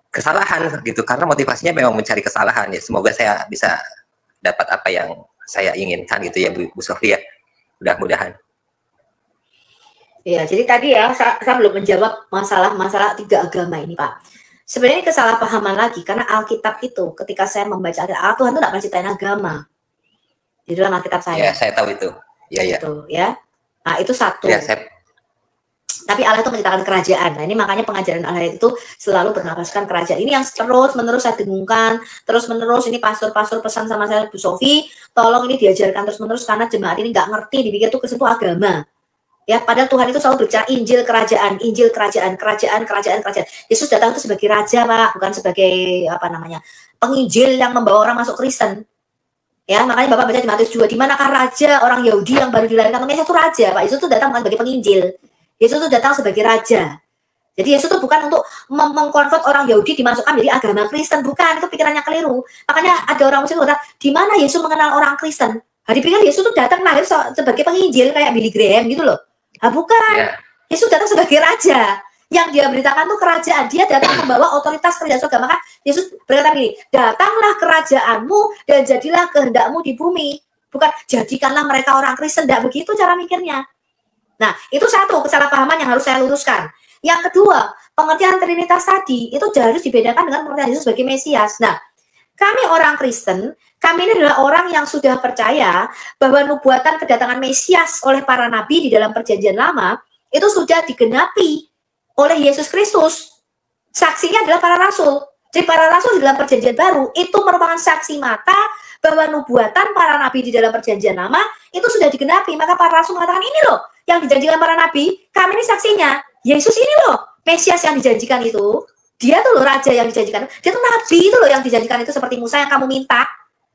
S1: kesalahan gitu, karena motivasinya memang mencari kesalahan. Ya semoga saya bisa dapat apa yang saya inginkan gitu ya, Bu Sofia. Mudah-mudahan.
S2: Ya, jadi tadi ya saya belum menjawab masalah tiga agama ini, Pak. Sebenarnya kesalahpahaman lagi, karena Alkitab itu ketika saya membaca Alkitab, Tuhan itu tidak pernah ceritain agama di dalam Alkitab saya.
S1: Ya, saya tahu itu. Ya, ya.
S2: Itu, ya. Nah, itu satu.
S1: Ya,
S2: Tapi Allah itu menciptakan kerajaan. Nah, ini makanya pengajaran Allah itu selalu bernapaskan kerajaan. Ini yang terus-menerus saya dengungkan, terus-menerus ini pastor-pastor pesan sama saya, Bu Sofi, tolong ini diajarkan terus-menerus karena jemaat ini nggak ngerti, dipikir itu ke situ agama. Ya, padahal Tuhan itu selalu berbicara Injil kerajaan, Injil kerajaan, kerajaan, kerajaan, kerajaan. Yesus datang itu sebagai raja, Pak, bukan sebagai apa namanya, penginjil yang membawa orang masuk Kristen. Ya, makanya Bapak baca di Matius 2, di manakah raja orang Yahudi yang baru dilahirkan Mesias itu raja, Pak. Yesus itu datang bukan sebagai penginjil. Yesus itu datang sebagai raja. Jadi Yesus itu bukan untuk mengkonvert orang Yahudi dimasukkan menjadi agama Kristen, bukan, itu pikirannya keliru. Makanya ada orang Muslim berkata, di mana Yesus mengenal orang Kristen? Nah, dipikir Yesus itu datang lahir sebagai penginjil kayak Billy Graham gitu loh. Nah, bukan. Yesus datang sebagai raja. Yang dia beritakan itu kerajaan. Dia datang membawa otoritas kerajaan surga. Maka Yesus berkata begini, datanglah kerajaanmu dan jadilah kehendakmu di bumi. Bukan jadikanlah mereka orang Kristen. Tidak begitu cara mikirnya. Nah, itu satu kesalahpahaman yang harus saya luruskan. Yang kedua, pengertian Trinitas tadi itu harus dibedakan dengan pengertian Yesus sebagai Mesias. Nah, kami orang Kristen, kami ini adalah orang yang sudah percaya bahwa nubuatan kedatangan Mesias oleh para nabi di dalam perjanjian lama itu sudah digenapi oleh Yesus Kristus. Saksinya adalah para rasul. Jadi para rasul di dalam perjanjian baru itu merupakan saksi mata bahwa nubuatan para nabi di dalam perjanjian lama itu sudah digenapi. Maka para rasul mengatakan, ini loh yang dijanjikan para nabi, kami ini saksinya. Yesus ini loh Mesias yang dijanjikan itu. Dia tuh loh raja yang dijanjikan. Dia tuh nabi itu loh yang dijanjikan itu, seperti Musa yang kamu minta.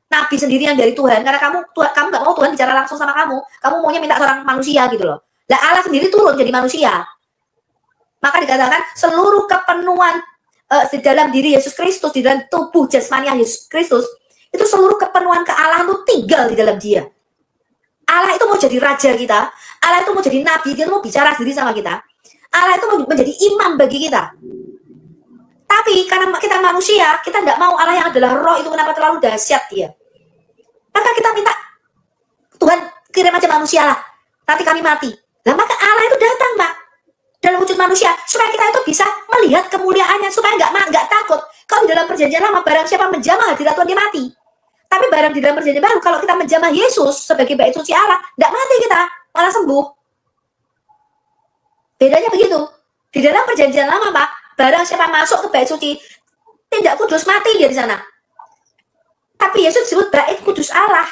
S2: Nabi sendiri yang dari Tuhan, karena kamu nggak mau Tuhan bicara langsung sama kamu maunya minta seorang manusia gitu loh. Lah Allah sendiri turun jadi manusia. Maka dikatakan seluruh kepenuhan di dalam diri Yesus Kristus, di dalam tubuh jasmani Yesus Kristus, itu seluruh kepenuhan kealahan itu tinggal di dalam dia. Allah itu mau jadi raja kita, Allah itu mau jadi nabi, dia mau bicara sendiri sama kita. Allah itu mau menjadi imam bagi kita. Tapi karena kita manusia, kita tidak mau Allah yang adalah roh itu, kenapa terlalu dahsyat dia. Maka kita minta, Tuhan kirim aja manusia lah, nanti kami mati. Nah maka Allah itu datang, Pak, dalam wujud manusia, supaya kita itu bisa melihat kemuliaannya, supaya nggak takut. Kalau di dalam perjanjian lama, barang siapa menjamah hadirat Tuhan, dia mati. Tapi barang di dalam perjanjian baru, kalau kita menjamah Yesus sebagai bait suci Allah, nggak mati kita, malah sembuh. Bedanya begitu. Di dalam perjanjian lama, Pak, barang siapa masuk ke bait suci, tidak kudus, mati dia di sana. Tapi Yesus disebut bait kudus Allah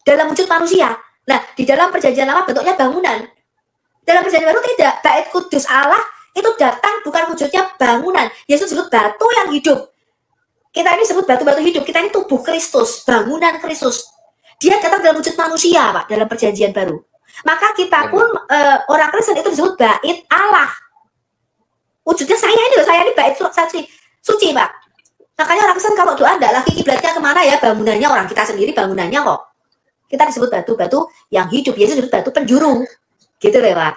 S2: dalam wujud manusia. Nah, di dalam perjanjian lama bentuknya bangunan. Dalam perjanjian baru tidak. Bait kudus Allah itu datang bukan wujudnya bangunan. Yesus disebut batu yang hidup. Kita ini disebut batu-batu hidup. Kita ini tubuh Kristus, bangunan Kristus. Dia datang dalam wujud manusia, Pak, dalam perjanjian baru. Maka kita pun orang Kristen itu disebut bait Allah. Wujudnya saya ini bait suci, Pak. Makanya orang Kristen kalau doa enggak lagi kiblatnya kemana ya, bangunannya orang kita sendiri, bangunannya kok. Kita disebut batu-batu yang hidup. Yesus disebut batu penjuru. Gitu deh, Pak.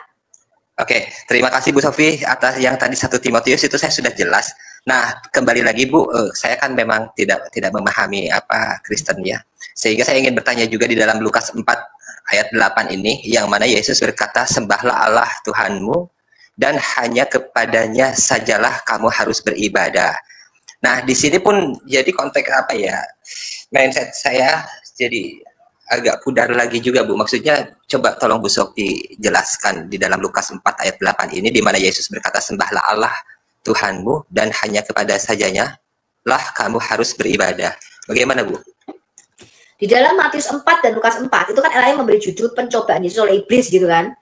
S1: Oke, terima kasih Bu Sofi atas yang tadi 1 Timotius itu saya sudah jelas. Nah, kembali lagi Bu, saya kan memang tidak memahami apa Kristen ya. Sehingga saya ingin bertanya juga di dalam Lukas 4 ayat 8 ini, yang mana Yesus berkata, sembahlah Allah Tuhanmu dan hanya kepadanya sajalah kamu harus beribadah. Nah, di sini pun jadi konteks apa ya, mindset saya jadi agak pudar lagi juga Bu. Maksudnya coba tolong Bu Sofi jelaskan di dalam Lukas 4 ayat 8 ini, di mana Yesus berkata, sembahlah Allah Tuhanmu dan hanya kepada sajanya lah kamu harus beribadah. Bagaimana Bu?
S2: Di dalam Matius 4 dan Lukas 4 itu kan Ella memberi judul pencobaan Yesus oleh iblis gitu kan.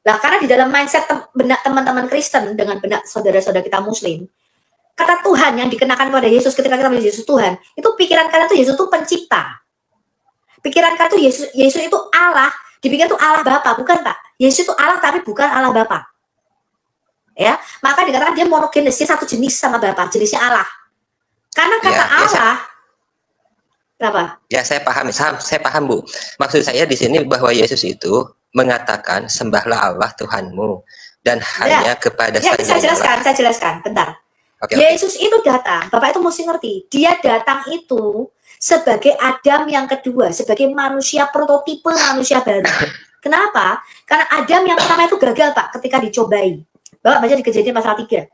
S2: Nah, karena di dalam mindset benak teman-teman Kristen dengan benak saudara-saudara kita Muslim, kata Tuhan yang dikenakan kepada Yesus ketika kita menjadi Yesus Tuhan, itu pikiran kalian itu Yesus itu pencipta. Pikiran kalian itu Yesus itu Allah, dipikir itu Allah Bapa, bukan Pak. Yesus itu Allah tapi bukan Allah Bapa. Ya, maka dikatakan dia monogenes, satu jenis sama Bapa, jenisnya Allah. Karena kata Allah, kenapa?
S1: Ya, saya paham, Bu. Maksud saya di sini bahwa Yesus itu mengatakan sembahlah Allah Tuhanmu dan hanya kepada
S2: saya jelaskan, bentar. Yesus itu datang, Bapak itu mesti ngerti, dia datang itu sebagai Adam yang kedua, sebagai manusia prototipe manusia baru. Kenapa? Karena Adam yang pertama itu gagal, Pak, ketika dicobai. Bapak baca di Kejadian pasal 3.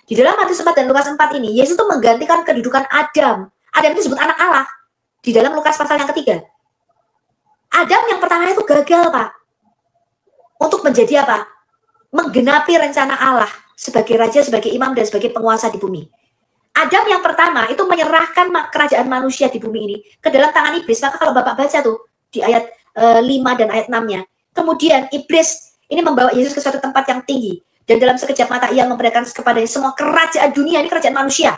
S2: Di dalam Matius 4 dan Lukas 4 ini, Yesus itu menggantikan kedudukan Adam. Adam itu disebut anak Allah. Di dalam Lukas pasal yang ketiga. Adam yang pertama itu gagal, Pak. Untuk menjadi apa? Menggenapi rencana Allah sebagai raja, sebagai imam, dan sebagai penguasa di bumi. Adam yang pertama itu menyerahkan kerajaan manusia di bumi ini ke dalam tangan iblis. Maka kalau Bapak baca tuh di ayat 5 dan ayat 6-nya. Kemudian iblis ini membawa Yesus ke suatu tempat yang tinggi. Dan dalam sekejap mata ia memperlihatkan kepadanya semua kerajaan dunia, ini kerajaan manusia.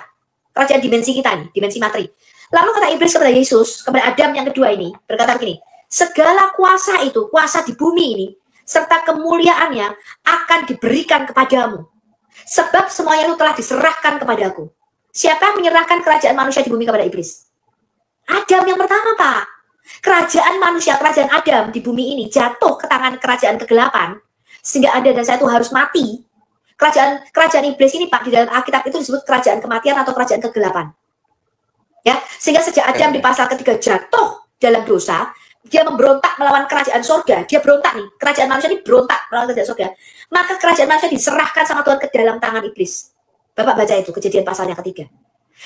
S2: Kerajaan dimensi kita nih, dimensi materi. Lalu kata iblis kepada Yesus, kepada Adam yang kedua ini, berkata begini, segala kuasa itu, kuasa di bumi ini, serta kemuliaannya akan diberikan kepadamu. Sebab semuanya itu telah diserahkan kepadaku. Siapa yang menyerahkan kerajaan manusia di bumi kepada iblis? Adam yang pertama, Pak. Kerajaan manusia, kerajaan Adam di bumi ini jatuh ke tangan kerajaan kegelapan. Sehingga Anda dan saya itu harus mati. Kerajaan iblis ini, Pak, di dalam Alkitab itu disebut kerajaan kematian atau kerajaan kegelapan. Ya, sehingga sejak Adam di pasal ketiga jatuh dalam dosa, dia memberontak melawan kerajaan surga. Dia berontak nih, kerajaan manusia ini berontak melawan kerajaan surga. Maka kerajaan manusia diserahkan sama Tuhan ke dalam tangan iblis. Bapak baca itu, Kejadian pasalnya ketiga.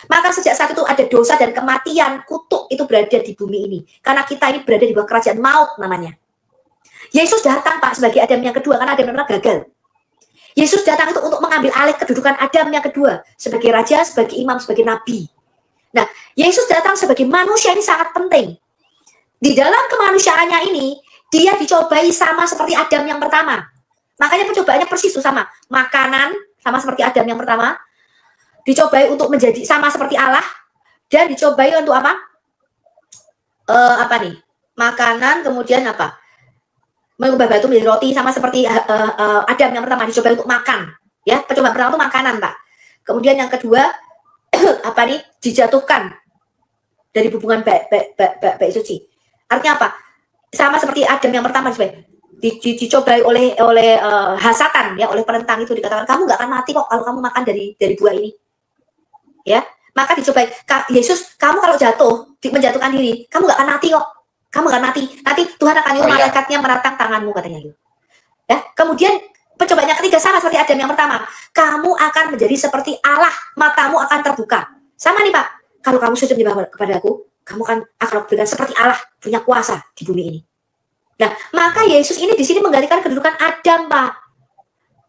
S2: Maka sejak saat itu ada dosa dan kematian, kutuk itu berada di bumi ini. Karena kita ini berada di bawah kerajaan maut namanya. Yesus datang, Pak, sebagai Adam yang kedua, karena Adam yang pertama gagal. Yesus datang itu untuk mengambil alih kedudukan Adam yang kedua, sebagai raja, sebagai imam, sebagai nabi. Nah, Yesus datang sebagai manusia ini sangat penting. Di dalam kemanusiaannya ini, dia dicobai sama seperti Adam yang pertama. Makanya percobaannya persis itu sama. Makanan, sama seperti Adam yang pertama. Dicobai untuk menjadi sama seperti Allah. Dan dicobai untuk apa? Makanan, kemudian apa? Mengubah batu menjadi roti sama seperti Adam yang pertama dicoba untuk makan, ya. Percobaan pertama itu makanan, Pak. Kemudian yang kedua dijatuhkan dari hubungan baik suci. Artinya apa? Sama seperti Adam yang pertama dicobai oleh hasatan, ya, oleh penentang itu dikatakan kamu nggak akan mati kok kalau kamu makan dari buah ini, ya. Maka dicobai Yesus, kamu kalau jatuh menjatuhkan diri, kamu nggak akan mati kok. Kamu akan mati. Nanti Tuhan akan nyuruh malaikatnya meratang tanganmu, katanya gitu. Ya, kemudian percobaan yang ketiga sama seperti Adam yang pertama. Kamu akan menjadi seperti Allah, matamu akan terbuka. Sama nih, Pak. Kalau kamu sujud menyembah kepada aku, kamu akan berikan seperti Allah, punya kuasa di bumi ini. Nah, maka Yesus ini di sini menggantikan kedudukan Adam, Pak.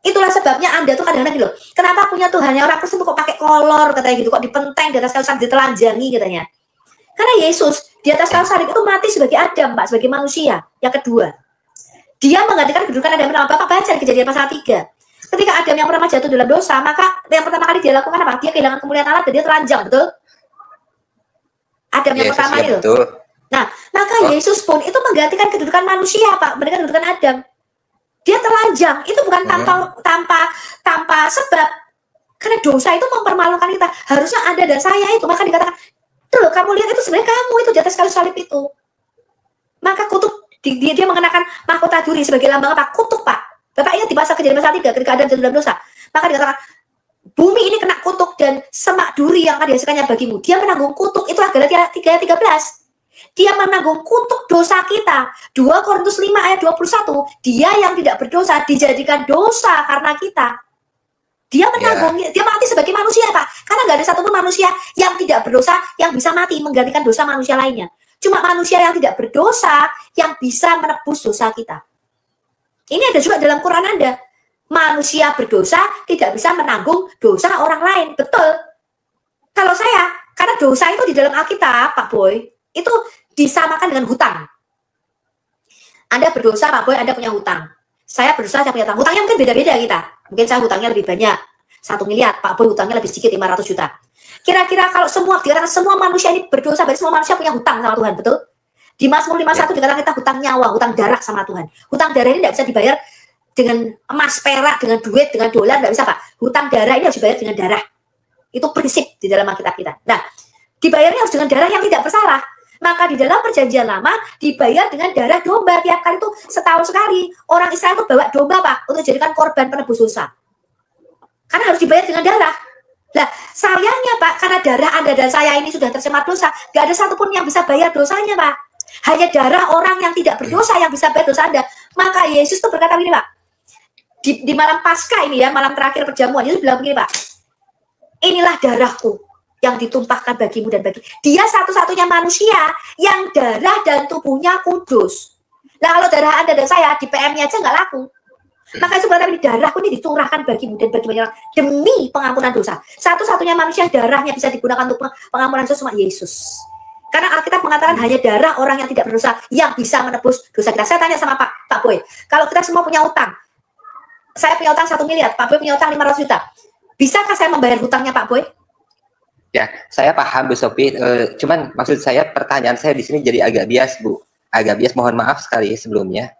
S2: Itulah sebabnya Anda tuh kadang-kadang gitu loh. Kenapa punya Tuhannya orang Kristen tuh kok pakai kolor, katanya gitu, kok dipenteng di atas kayu salib, ditelanjangi katanya. Karena Yesus di atas kayu salib itu mati sebagai Adam, Pak, sebagai manusia yang kedua. Dia menggantikan kedudukan Adam yang pertama. Bapak baca di Kejadian pasal 3. Ketika Adam yang pertama jatuh dalam dosa, maka yang pertama kali dia lakukan apa? Dia kehilangan kemuliaan Allah dan dia telanjang, betul? Adam yang pertama itu.
S1: Betul.
S2: Nah, maka Yesus pun itu menggantikan kedudukan manusia, Pak, menggantikan kedudukan Adam. Dia telanjang, itu bukan tanpa sebab. Karena dosa itu mempermalukan kita. Harusnya Anda dan saya itu, maka dikatakan, tuh loh, kamu lihat itu sebenarnya kamu itu di atas kayu salib itu. Maka kutuk, dia mengenakan mahkota duri sebagai lambang apa? Kutuk, Pak. Bapak ingat di pasal Kejadian pasal 3 ketika Adam jatuh dalam dosa. Maka dikatakan, bumi ini kena kutuk dan semak duri yang akan dihasilkannya bagimu. Dia menanggung kutuk, itulah Galatia 3:13. Dia menanggung kutuk dosa kita. 2 Korintus 5 ayat 21. Dia yang tidak berdosa dijadikan dosa karena kita. Dia menanggung, dia mati sebagai manusia, Pak. Karena nggak ada satupun manusia yang tidak berdosa yang bisa mati menggantikan dosa manusia lainnya. Cuma manusia yang tidak berdosa yang bisa menebus dosa kita. Ini ada juga dalam Quran Anda. Manusia berdosa tidak bisa menanggung dosa orang lain. Betul. Kalau saya, karena dosa itu di dalam Alkitab, Pak Boy, itu disamakan dengan hutang. Anda berdosa, Pak Boy, Anda punya hutang. Saya berdosa, saya punya hutang. Hutangnya mungkin beda-beda kita. Mungkin saya hutangnya lebih banyak, 1 miliar. Pak Boy hutangnya lebih sedikit, 500 juta. Kira-kira kalau dikatakan semua manusia ini berdosa, berarti semua manusia punya hutang sama Tuhan, betul? Di Mazmur 51 dikatakan kita hutang nyawa, hutang darah sama Tuhan. Hutang darah ini tidak bisa dibayar dengan emas, perak, dengan duit, dengan dolar, nggak bisa, Pak. Hutang darah ini harus dibayar dengan darah. Itu prinsip di dalam Alkitab kita. Nah, dibayarnya harus dengan darah yang tidak bersalah. Maka di dalam perjanjian lama dibayar dengan darah domba. Tiap kali itu setahun sekali. Orang Israel itu bawa domba, Pak, untuk dijadikan korban penebus dosa. Karena harus dibayar dengan darah. Nah, sayangnya, Pak, karena darah Anda dan saya ini sudah tercemar dosa, nggak ada satupun yang bisa bayar dosanya, Pak. Hanya darah orang yang tidak berdosa yang bisa bayar dosa Anda. Maka Yesus itu berkata begini, Pak. Di malam Paskah ini ya, malam terakhir perjamuan, Yesus bilang begini, Pak. Inilah darahku yang ditumpahkan bagimu dan bagi. Dia satu-satunya manusia yang darah dan tubuhnya kudus. Nah, kalau darah Anda dan saya di PM-nya aja nggak laku. Maka Yesus berkata, darahku ini dicurahkan bagimu dan bagi banyak orang demi pengampunan dosa. Satu-satunya manusia darahnya bisa digunakan untuk pengampunan dosa cuma Yesus. Karena Alkitab mengatakan hanya darah orang yang tidak berdosa yang bisa menebus dosa kita. Saya tanya sama Pak Boy, kalau kita semua punya utang, saya punya utang 1 miliar, Pak Boy punya utang 500 juta. Bisakah saya membayar hutangnya Pak Boy?
S1: Ya, saya paham Bu Sophie. Cuman maksud saya pertanyaan saya di sini jadi agak bias, Bu. Agak bias, mohon maaf sekali sebelumnya.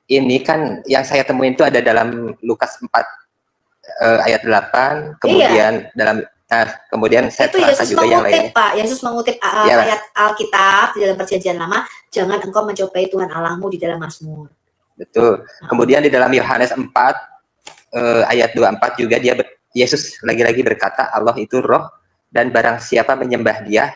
S1: Ini kan yang saya temuin itu ada dalam Lukas 4 ayat 8, kemudian kemudian saya terangkan juga yang lainnya.
S2: Pak, Yesus mengutip ayat Alkitab di dalam perjanjian lama, jangan engkau mencobai Tuhan Allahmu di dalam Mazmur. Betul.
S1: Kemudian di dalam Yohanes 4 ayat 24 juga Yesus lagi-lagi berkata, Allah itu roh dan barang siapa menyembah dia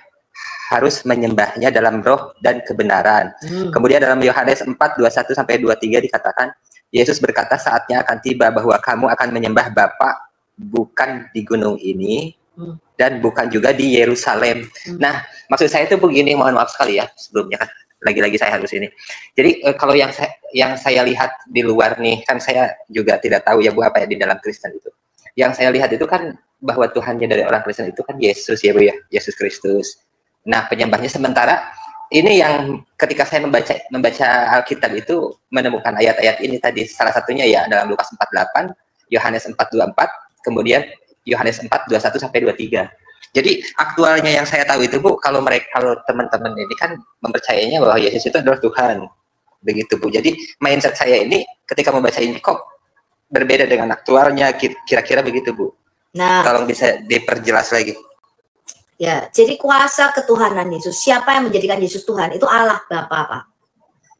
S1: harus menyembahnya dalam roh dan kebenaran. Kemudian dalam Yohanes 4 21 sampai 23 dikatakan, Yesus berkata saatnya akan tiba bahwa kamu akan menyembah Bapa bukan di gunung ini dan bukan juga di Yerusalem. Nah, maksud saya itu begini, mohon maaf sekali ya sebelumnya kan. Lagi-lagi saya harus ini. Jadi kalau yang saya lihat di luar nih, kan saya juga tidak tahu ya Bu apa ya di dalam Kristen itu. Yang saya lihat itu kan bahwa Tuhannya dari orang Kristen itu kan Yesus ya Bu ya, Yesus Kristus. Nah, penyembahnya sementara ini yang ketika saya membaca Alkitab itu menemukan ayat-ayat ini tadi, salah satunya ya dalam Lukas 4:8, Yohanes 4:24, kemudian Yohanes 4:21 sampai 23. Jadi aktualnya yang saya tahu itu Bu, kalau teman-teman ini kan mempercayainya bahwa Yesus itu adalah Tuhan. Begitu Bu. Jadi mindset saya ini ketika membaca ini kok berbeda dengan aktualnya, kira-kira begitu Bu. Nah, tolong bisa diperjelas lagi.
S2: Ya, jadi kuasa ketuhanan Yesus, siapa yang menjadikan Yesus Tuhan? Itu Allah Bapa, Pak.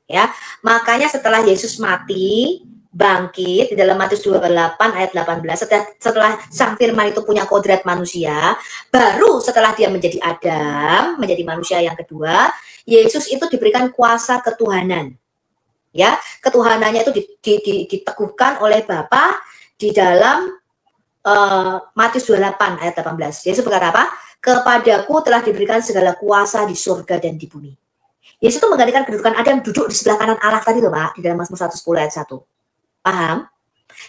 S2: Ya, makanya setelah Yesus mati, bangkit di dalam Matius 28 ayat 18, setelah Sang Firman itu punya kodrat manusia, baru setelah dia menjadi Adam, menjadi manusia yang kedua, Yesus itu diberikan kuasa ketuhanan. Ya, ketuhanannya itu diteguhkan oleh Bapa di dalam Matius 28 ayat 18. Yesus berkata apa? Kepadaku telah diberikan segala kuasa di surga dan di bumi. Yesus itu menggantikan kedudukan Adam duduk di sebelah kanan Allah tadi loh Pak, di dalam Mazmur 110 ayat 1. Paham?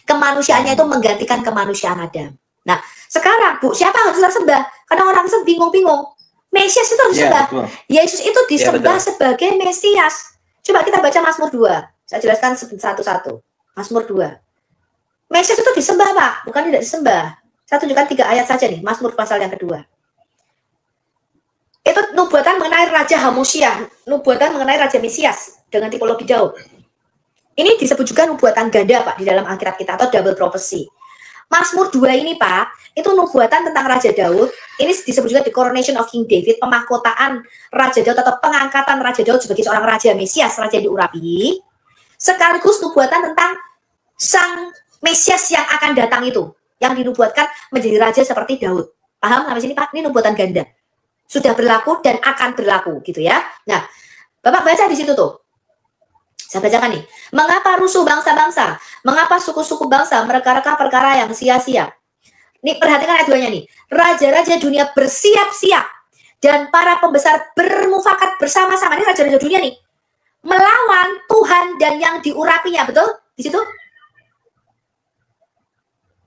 S2: Kemanusiaannya itu menggantikan kemanusiaan Adam. Nah, sekarang Bu, siapa yang harus sembah? Karena orang bingung-bingung. Mesias itu harus disembah. Yesus itu disembah sebagai Mesias. Coba kita baca Mazmur 2. Saya jelaskan satu-satu. Mazmur 2. Mesias itu disembah, Pak. Bukan tidak disembah. Saya tunjukkan 3 ayat saja nih. Mazmur pasal yang kedua. Itu nubuatan mengenai Raja Hamusia. Nubuatan mengenai Raja Mesias. Dengan tipologi Daud. Ini disebut juga nubuatan ganda, Pak, di dalam Alkitab kita, atau double prophecy. Mazmur 2 ini, Pak, itu nubuatan tentang Raja Daud. Ini disebut juga the coronation of King David, pemahkotaan Raja Daud atau pengangkatan Raja Daud sebagai seorang Raja Mesias, Raja yang diurapi. Sekaligus nubuatan tentang Sang Mesias yang akan datang itu, yang dinubuatkan menjadi Raja seperti Daud. Paham sampai sini, Pak? Ini nubuatan ganda. Sudah berlaku dan akan berlaku, gitu ya. Nah, Bapak baca di situ tuh. Saya bacakan nih. Mengapa rusuh bangsa-bangsa? Mengapa suku-suku bangsa mereka-reka perkara yang sia-sia? Nih, perhatikan ayat 2-nya nih. Raja-raja dunia bersiap-siap dan para pembesar bermufakat bersama-sama. Ini raja-raja dunia nih. Melawan Tuhan dan yang diurapinya. Betul? Di situ?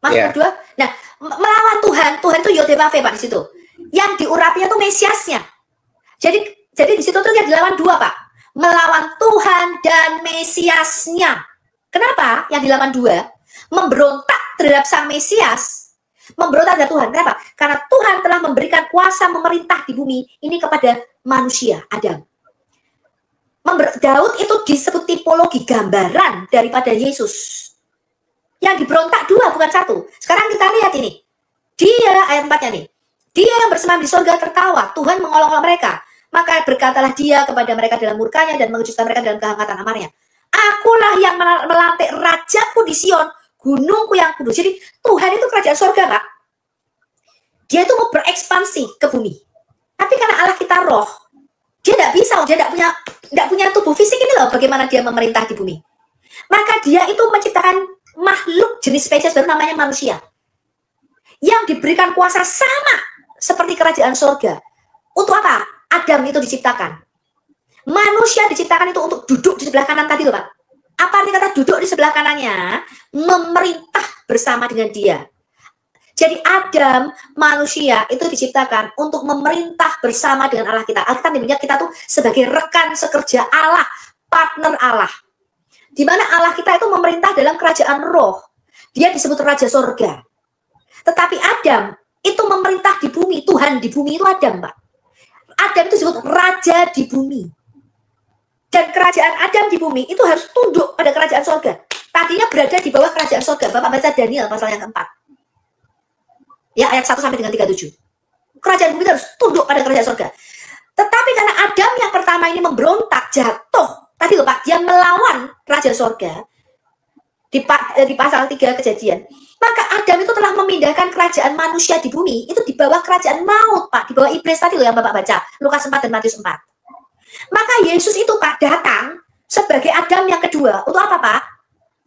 S2: Mazmur 2. Nah, melawan Tuhan. Tuhan itu Yodebave, Pak, di situ. Yang diurapinya itu Mesiasnya. Jadi di situ tuh yang dilawan 2, Pak. Melawan Tuhan dan Mesiasnya. Kenapa yang dilawan 2? Memberontak terhadap Sang Mesias. Memberontak terhadap Tuhan. Kenapa? Karena Tuhan telah memberikan kuasa memerintah di bumi ini kepada manusia, Adam. Daud itu disebut tipologi gambaran daripada Yesus. Yang diberontak 2 bukan 1. Sekarang kita lihat ini. Dia, ayat 4-nya nih. Dia yang bersemayam di surga tertawa. Tuhan mengolok-olok mereka. Maka berkatalah dia kepada mereka dalam murkanya dan mengejutkan mereka dalam kehangatan amarnya. Akulah yang melantik rajaku di Sion, gunungku yang kudus. Jadi Tuhan itu kerajaan surga, Pak. Dia itu mau berekspansi ke bumi. Tapi karena Allah kita roh, dia tidak bisa, dia tidak punya tubuh fisik ini loh, bagaimana dia memerintah di bumi. Maka dia itu menciptakan makhluk jenis spesies baru namanya manusia. Yang diberikan kuasa sama seperti kerajaan surga. Untuk apa? Adam itu diciptakan. Manusia diciptakan itu untuk duduk di sebelah kanan tadi loh, Pak. Apa arti kata duduk di sebelah kanannya? Memerintah bersama dengan dia. Jadi Adam, manusia itu diciptakan untuk memerintah bersama dengan Allah kita. Alkitab menyebutnya kita tuh sebagai rekan sekerja Allah, partner Allah. Di mana Allah kita itu memerintah dalam kerajaan roh. Dia disebut Raja Surga. Tetapi Adam itu memerintah di bumi. Tuhan di bumi itu Adam, Pak. Adam itu disebut raja di bumi. Dan kerajaan Adam di bumi itu harus tunduk pada kerajaan surga. Tadinya berada di bawah kerajaan surga. Bapak baca Daniel pasal yang keempat. Ya, ayat 1 sampai dengan 37. Kerajaan bumi itu harus tunduk pada kerajaan surga. Tetapi karena Adam yang pertama ini memberontak, jatuh. Tadi loh Pak, dia melawan raja surga. Di pasal 3 Kejadian. Maka Adam itu telah memindahkan kerajaan manusia di bumi itu di bawah kerajaan maut, Pak, di bawah iblis tadi loh yang Bapak baca, Lukas 4 dan Matius 4. Maka Yesus itu, Pak, datang sebagai Adam yang kedua. Untuk apa, Pak?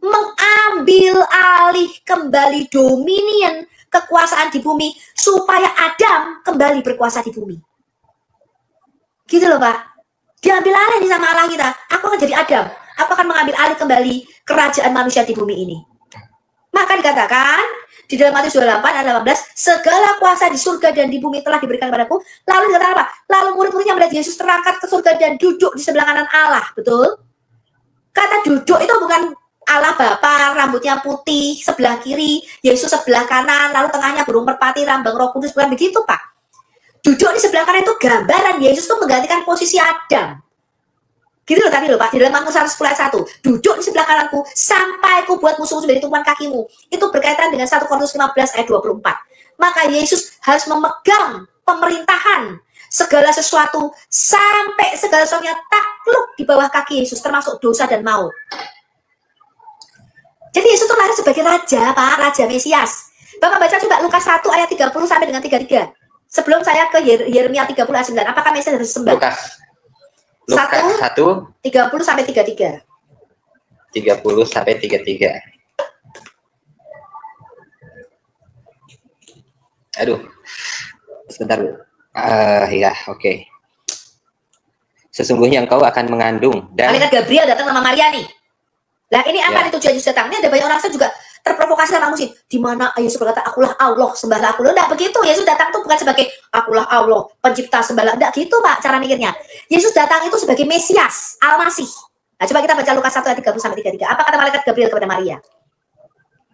S2: Mengambil alih kembali dominion kekuasaan di bumi supaya Adam kembali berkuasa di bumi. Gitu loh, Pak. Diambil alih nih sama Allah kita. Aku akan jadi Adam. Aku akan mengambil alih kembali kerajaan manusia di bumi ini. Maka dikatakan di dalam Matius 28 ayat 18, segala kuasa di surga dan di bumi telah diberikan kepadaku. Lalu dikatakan apa? Lalu murid-muridnya melihat Yesus terangkat ke surga dan duduk di sebelah kanan Allah. Betul? Kata duduk itu bukan Allah Bapa, rambutnya putih, sebelah kiri, Yesus sebelah kanan, lalu tengahnya burung merpati, lambang Roh Kudus, bukan begitu, Pak. Duduk di sebelah kanan itu gambaran Yesus itu menggantikan posisi Adam. Gitu loh tadi loh Pak, di dalam Mazmur 110 ayat 1. Duduk di sebelah kananku sampai ku buat musuhmu menjadi tumpuan kakimu. Itu berkaitan dengan 1 Korintus 15 ayat 24. Maka Yesus harus memegang pemerintahan segala sesuatu sampai segala sesuatunya takluk di bawah kaki Yesus, termasuk dosa dan maut. Jadi Yesus itu lahir sebagai raja, Pak, raja Mesias. Bapak baca coba Lukas 1 ayat 30 sampai dengan 33. Sebelum saya ke Yeremia 30 ayat 9. Apakah Mesias harus disembah?
S1: Lukas 1
S2: 30 sampai 33.
S1: 30 sampai 33. Aduh. Sebentar, Bu. Ya, oke. Sesungguhnya engkau akan mengandung dan
S2: Malaikat Gabriel datang sama Maria nih. Lah ini apa nih tujuan Yesus datang? Ini ada banyak orang juga terprovokasi sama musim. Di mana Yesus berkata, akulah Allah, sembahlah aku. Loh, enggak begitu. Yesus datang tuh bukan sebagai akulah Allah, pencipta, sembahlah. Enggak gitu, Pak, cara mikirnya. Yesus datang itu sebagai Mesias, Al-Masih. Nah, coba kita baca Lukas 1 ayat 30 sampai 33. Apa kata malaikat Gabriel kepada Maria?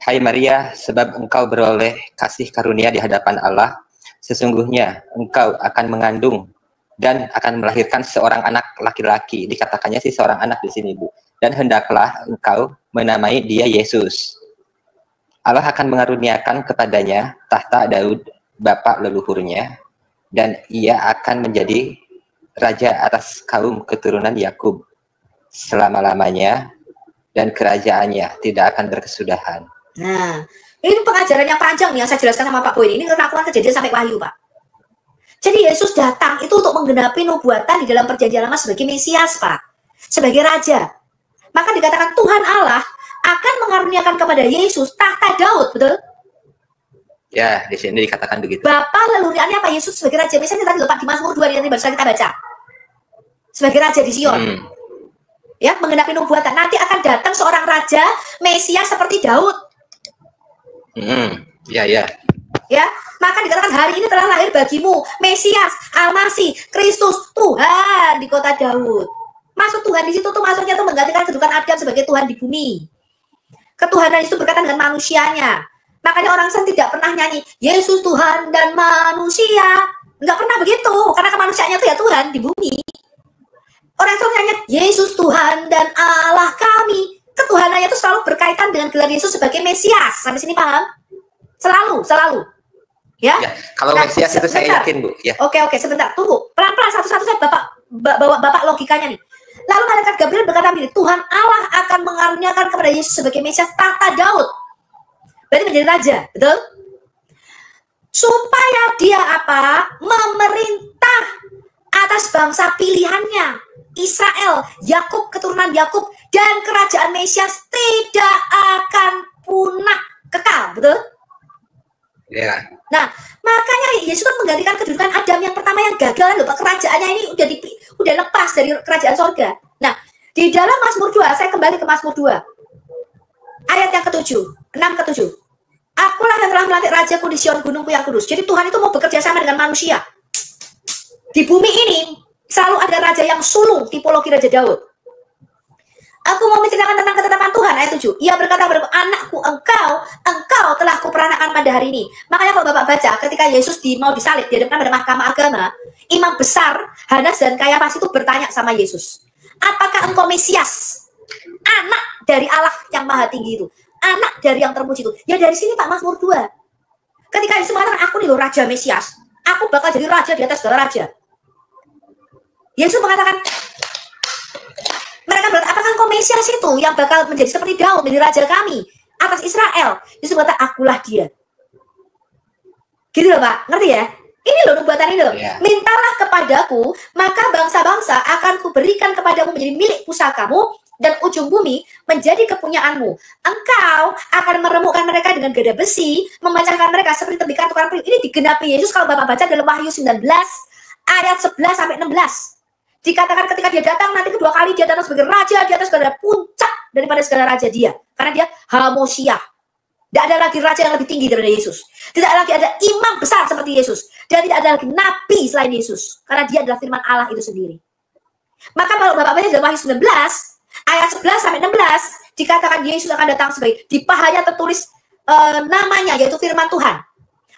S1: Hai Maria, sebab engkau beroleh kasih karunia di hadapan Allah, sesungguhnya engkau akan mengandung dan akan melahirkan seorang anak laki-laki. Dikatakannya sih seorang anak di sini, Bu. Dan hendaklah engkau menamai dia Yesus. Allah akan mengaruniakan kepadanya tahta Daud, bapa leluhurnya, dan ia akan menjadi raja atas kaum keturunan Yakub selama-lamanya, dan kerajaannya tidak akan berkesudahan.
S2: Nah, ini pengajaran yang panjang nih yang saya jelaskan sama Pak Boy. Ini rangkuman Kejadian sampai Wahyu, Pak. Jadi Yesus datang itu untuk menggenapi nubuatan di dalam perjanjian lama sebagai Mesias, Pak. Sebagai raja. Maka dikatakan Tuhan Allah akan mengaruniakan kepada Yesus tahta Daud, betul?
S1: Ya, di sini dikatakan begitu.
S2: Bapak leluhurnya apa? Yesus sebagai raja. Misalnya tadi Pak di Mazmur 2 yang baru kita baca. Sebagai raja di Sion. Ya, menggenapi nubuatan. Nanti akan datang seorang raja Mesias seperti Daud.
S1: Ya.
S2: Ya, maka dikatakan hari ini telah lahir bagimu Mesias, Al-Masih, Kristus, Tuhan di kota Daud. Masuk Tuhan di situ tuh maksudnya tuh menggantikan kedudukan Adam sebagai Tuhan di bumi. Ketuhanan itu berkaitan dengan manusianya. Makanya orang Kristen tidak pernah nyanyi Yesus Tuhan dan manusia. Enggak pernah begitu, karena kemanusiaannya itu ya Tuhan di bumi. Orang Kristen nyanyi Yesus Tuhan dan Allah kami. ketuhanannya itu selalu berkaitan dengan gelar Yesus sebagai Mesias. Sampai sini paham? Selalu. Ya.
S1: Kalau Mesias itu saya yakin, Bu. Ya.
S2: Oke, sebentar. Tunggu. Pelan-pelan satu-satu saya bawa Bapak logikanya nih. Lalu malaikat Gabriel berkata begini, Tuhan Allah akan mengaruniakan kepada Yesus sebagai Mesias tahta Daud. Berarti menjadi raja, betul? Supaya dia apa? Memerintah atas bangsa pilihannya, Israel, Yakub, keturunan Yakub, dan kerajaan Mesias tidak akan punah, kekal, betul?
S1: Ya.
S2: Nah, makanya Yesus kan menggantikan kedudukan Adam yang pertama yang gagal loh, kerajaannya ini udah lepas dari kerajaan sorga. Nah, di dalam Mazmur 2, saya kembali ke Mazmur 2. Ayat yang ke-7, 6 ke-7. Akulah yang telah melantik rajaku di Sion gunungku yang kudus. Jadi Tuhan itu mau bekerja sama dengan manusia. Di bumi ini selalu ada raja yang sulung, tipologi Raja Daud. Aku mau menceritakan tentang ketetapan Tuhan, ayat 7. Ia berkata kepadaku, anakku, engkau telah kuperanakan pada hari ini. Makanya kalau Bapak baca, ketika Yesus mau disalib, dihadapkan pada mahkamah agama, imam besar, Hanas dan Kayafas itu bertanya sama Yesus, apakah engkau Mesias? Anak dari Allah yang maha tinggi itu. Anak dari yang terpuji itu. Ya dari sini Pak, Mazmur 2. Ketika Yesus mengatakan, aku nih loh Raja Mesias. Aku bakal jadi raja di atas segala raja. Yesus mengatakan, mereka berkata, apakah engkau Mesias itu yang bakal menjadi seperti Daud, menjadi raja kami atas Israel? Yesus berkata, akulah dia. Gitu loh Pak, ngerti ya? Ini loh nubuatan ini loh. Yeah. Mintalah kepadaku, maka bangsa-bangsa akan kuberikan kepadamu menjadi milik pusakamu, dan ujung bumi menjadi kepunyaanmu. Engkau akan meremukkan mereka dengan gada besi, memecahkan mereka seperti tembikar tukang periuk. Ini digenapi Yesus kalau Bapak baca dalam Wahyu 19 ayat 11 sampai 16. Dikatakan ketika dia datang nanti kedua kali dia datang sebagai raja di atas segala puncak daripada segala raja dia. Karena dia Hamosiah. Tidak ada lagi raja yang lebih tinggi daripada Yesus. Tidak lagi ada imam besar seperti Yesus. Dan tidak ada lagi nabi selain Yesus. Karena dia adalah firman Allah itu sendiri. Maka kalau Bapak baca dalam Wahyu 19 ayat 11 sampai 16 dikatakan Yesus akan datang sebagai di pahanya tertulis namanya yaitu firman Tuhan.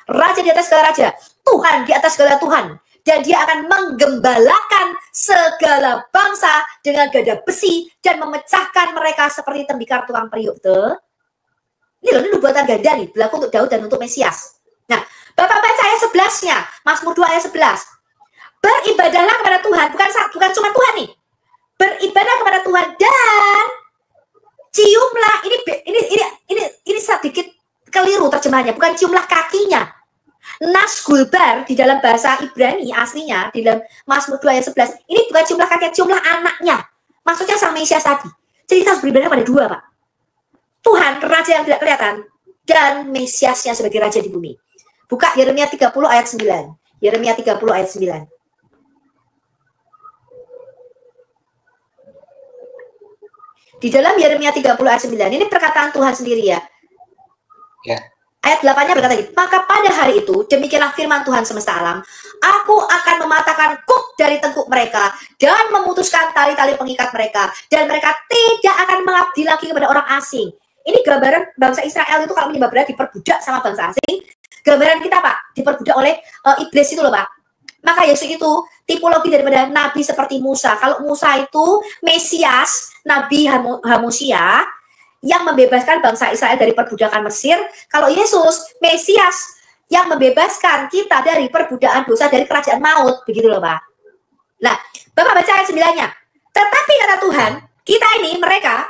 S2: Raja di atas segala raja, Tuhan di atas segala Tuhan. Dan dia akan menggembalakan segala bangsa dengan gada besi dan memecahkan mereka seperti tembikar tukang periuk. Betul? Ini loh, ini nubuatan ganda nih, berlaku untuk Daud dan untuk Mesias. Nah, Bapak baca ayat 11-nya, Mazmur 2 ayat 11. Beribadahlah kepada Tuhan, bukan cuma Tuhan nih. Beribadah kepada Tuhan dan ciumlah, ini sedikit keliru terjemahannya, bukan ciumlah kakinya. Nasgulbar di dalam bahasa Ibrani aslinya di dalam Mazmur 2 ayat 11 ini bukan ciumlah kaki, ciumlah anaknya. Maksudnya sama Mesias tadi. Jadi kita harus beribadah pada dua Pak. Tuhan raja yang tidak kelihatan dan Mesiasnya sebagai raja di bumi. Buka Yeremia 30 ayat 9. Yeremia 30 ayat 9. Di dalam Yeremia 30 ayat 9 ini perkataan Tuhan sendiri ya. Ya. Ayat 8-nya berkata gini, maka pada hari itu, demikianlah firman Tuhan semesta alam, aku akan mematahkan kuk dari tengkuk mereka, dan memutuskan tali-tali pengikat mereka, dan mereka tidak akan mengabdi lagi kepada orang asing. Ini gambaran bangsa Israel itu kalau menyembah berhala diperbudak sama bangsa asing, gambaran kita Pak, diperbudak oleh iblis itu loh Pak. Maka Yesus itu tipologi daripada nabi seperti Musa. Kalau Musa itu Mesias, nabi Hamosiah, yang membebaskan bangsa Israel dari perbudakan Mesir. Kalau Yesus, Mesias yang membebaskan kita dari perbudakan dosa dari kerajaan maut. Begitu loh Pak. Nah, Bapak baca ayat 9-nya. Tetapi kata Tuhan, kita ini, mereka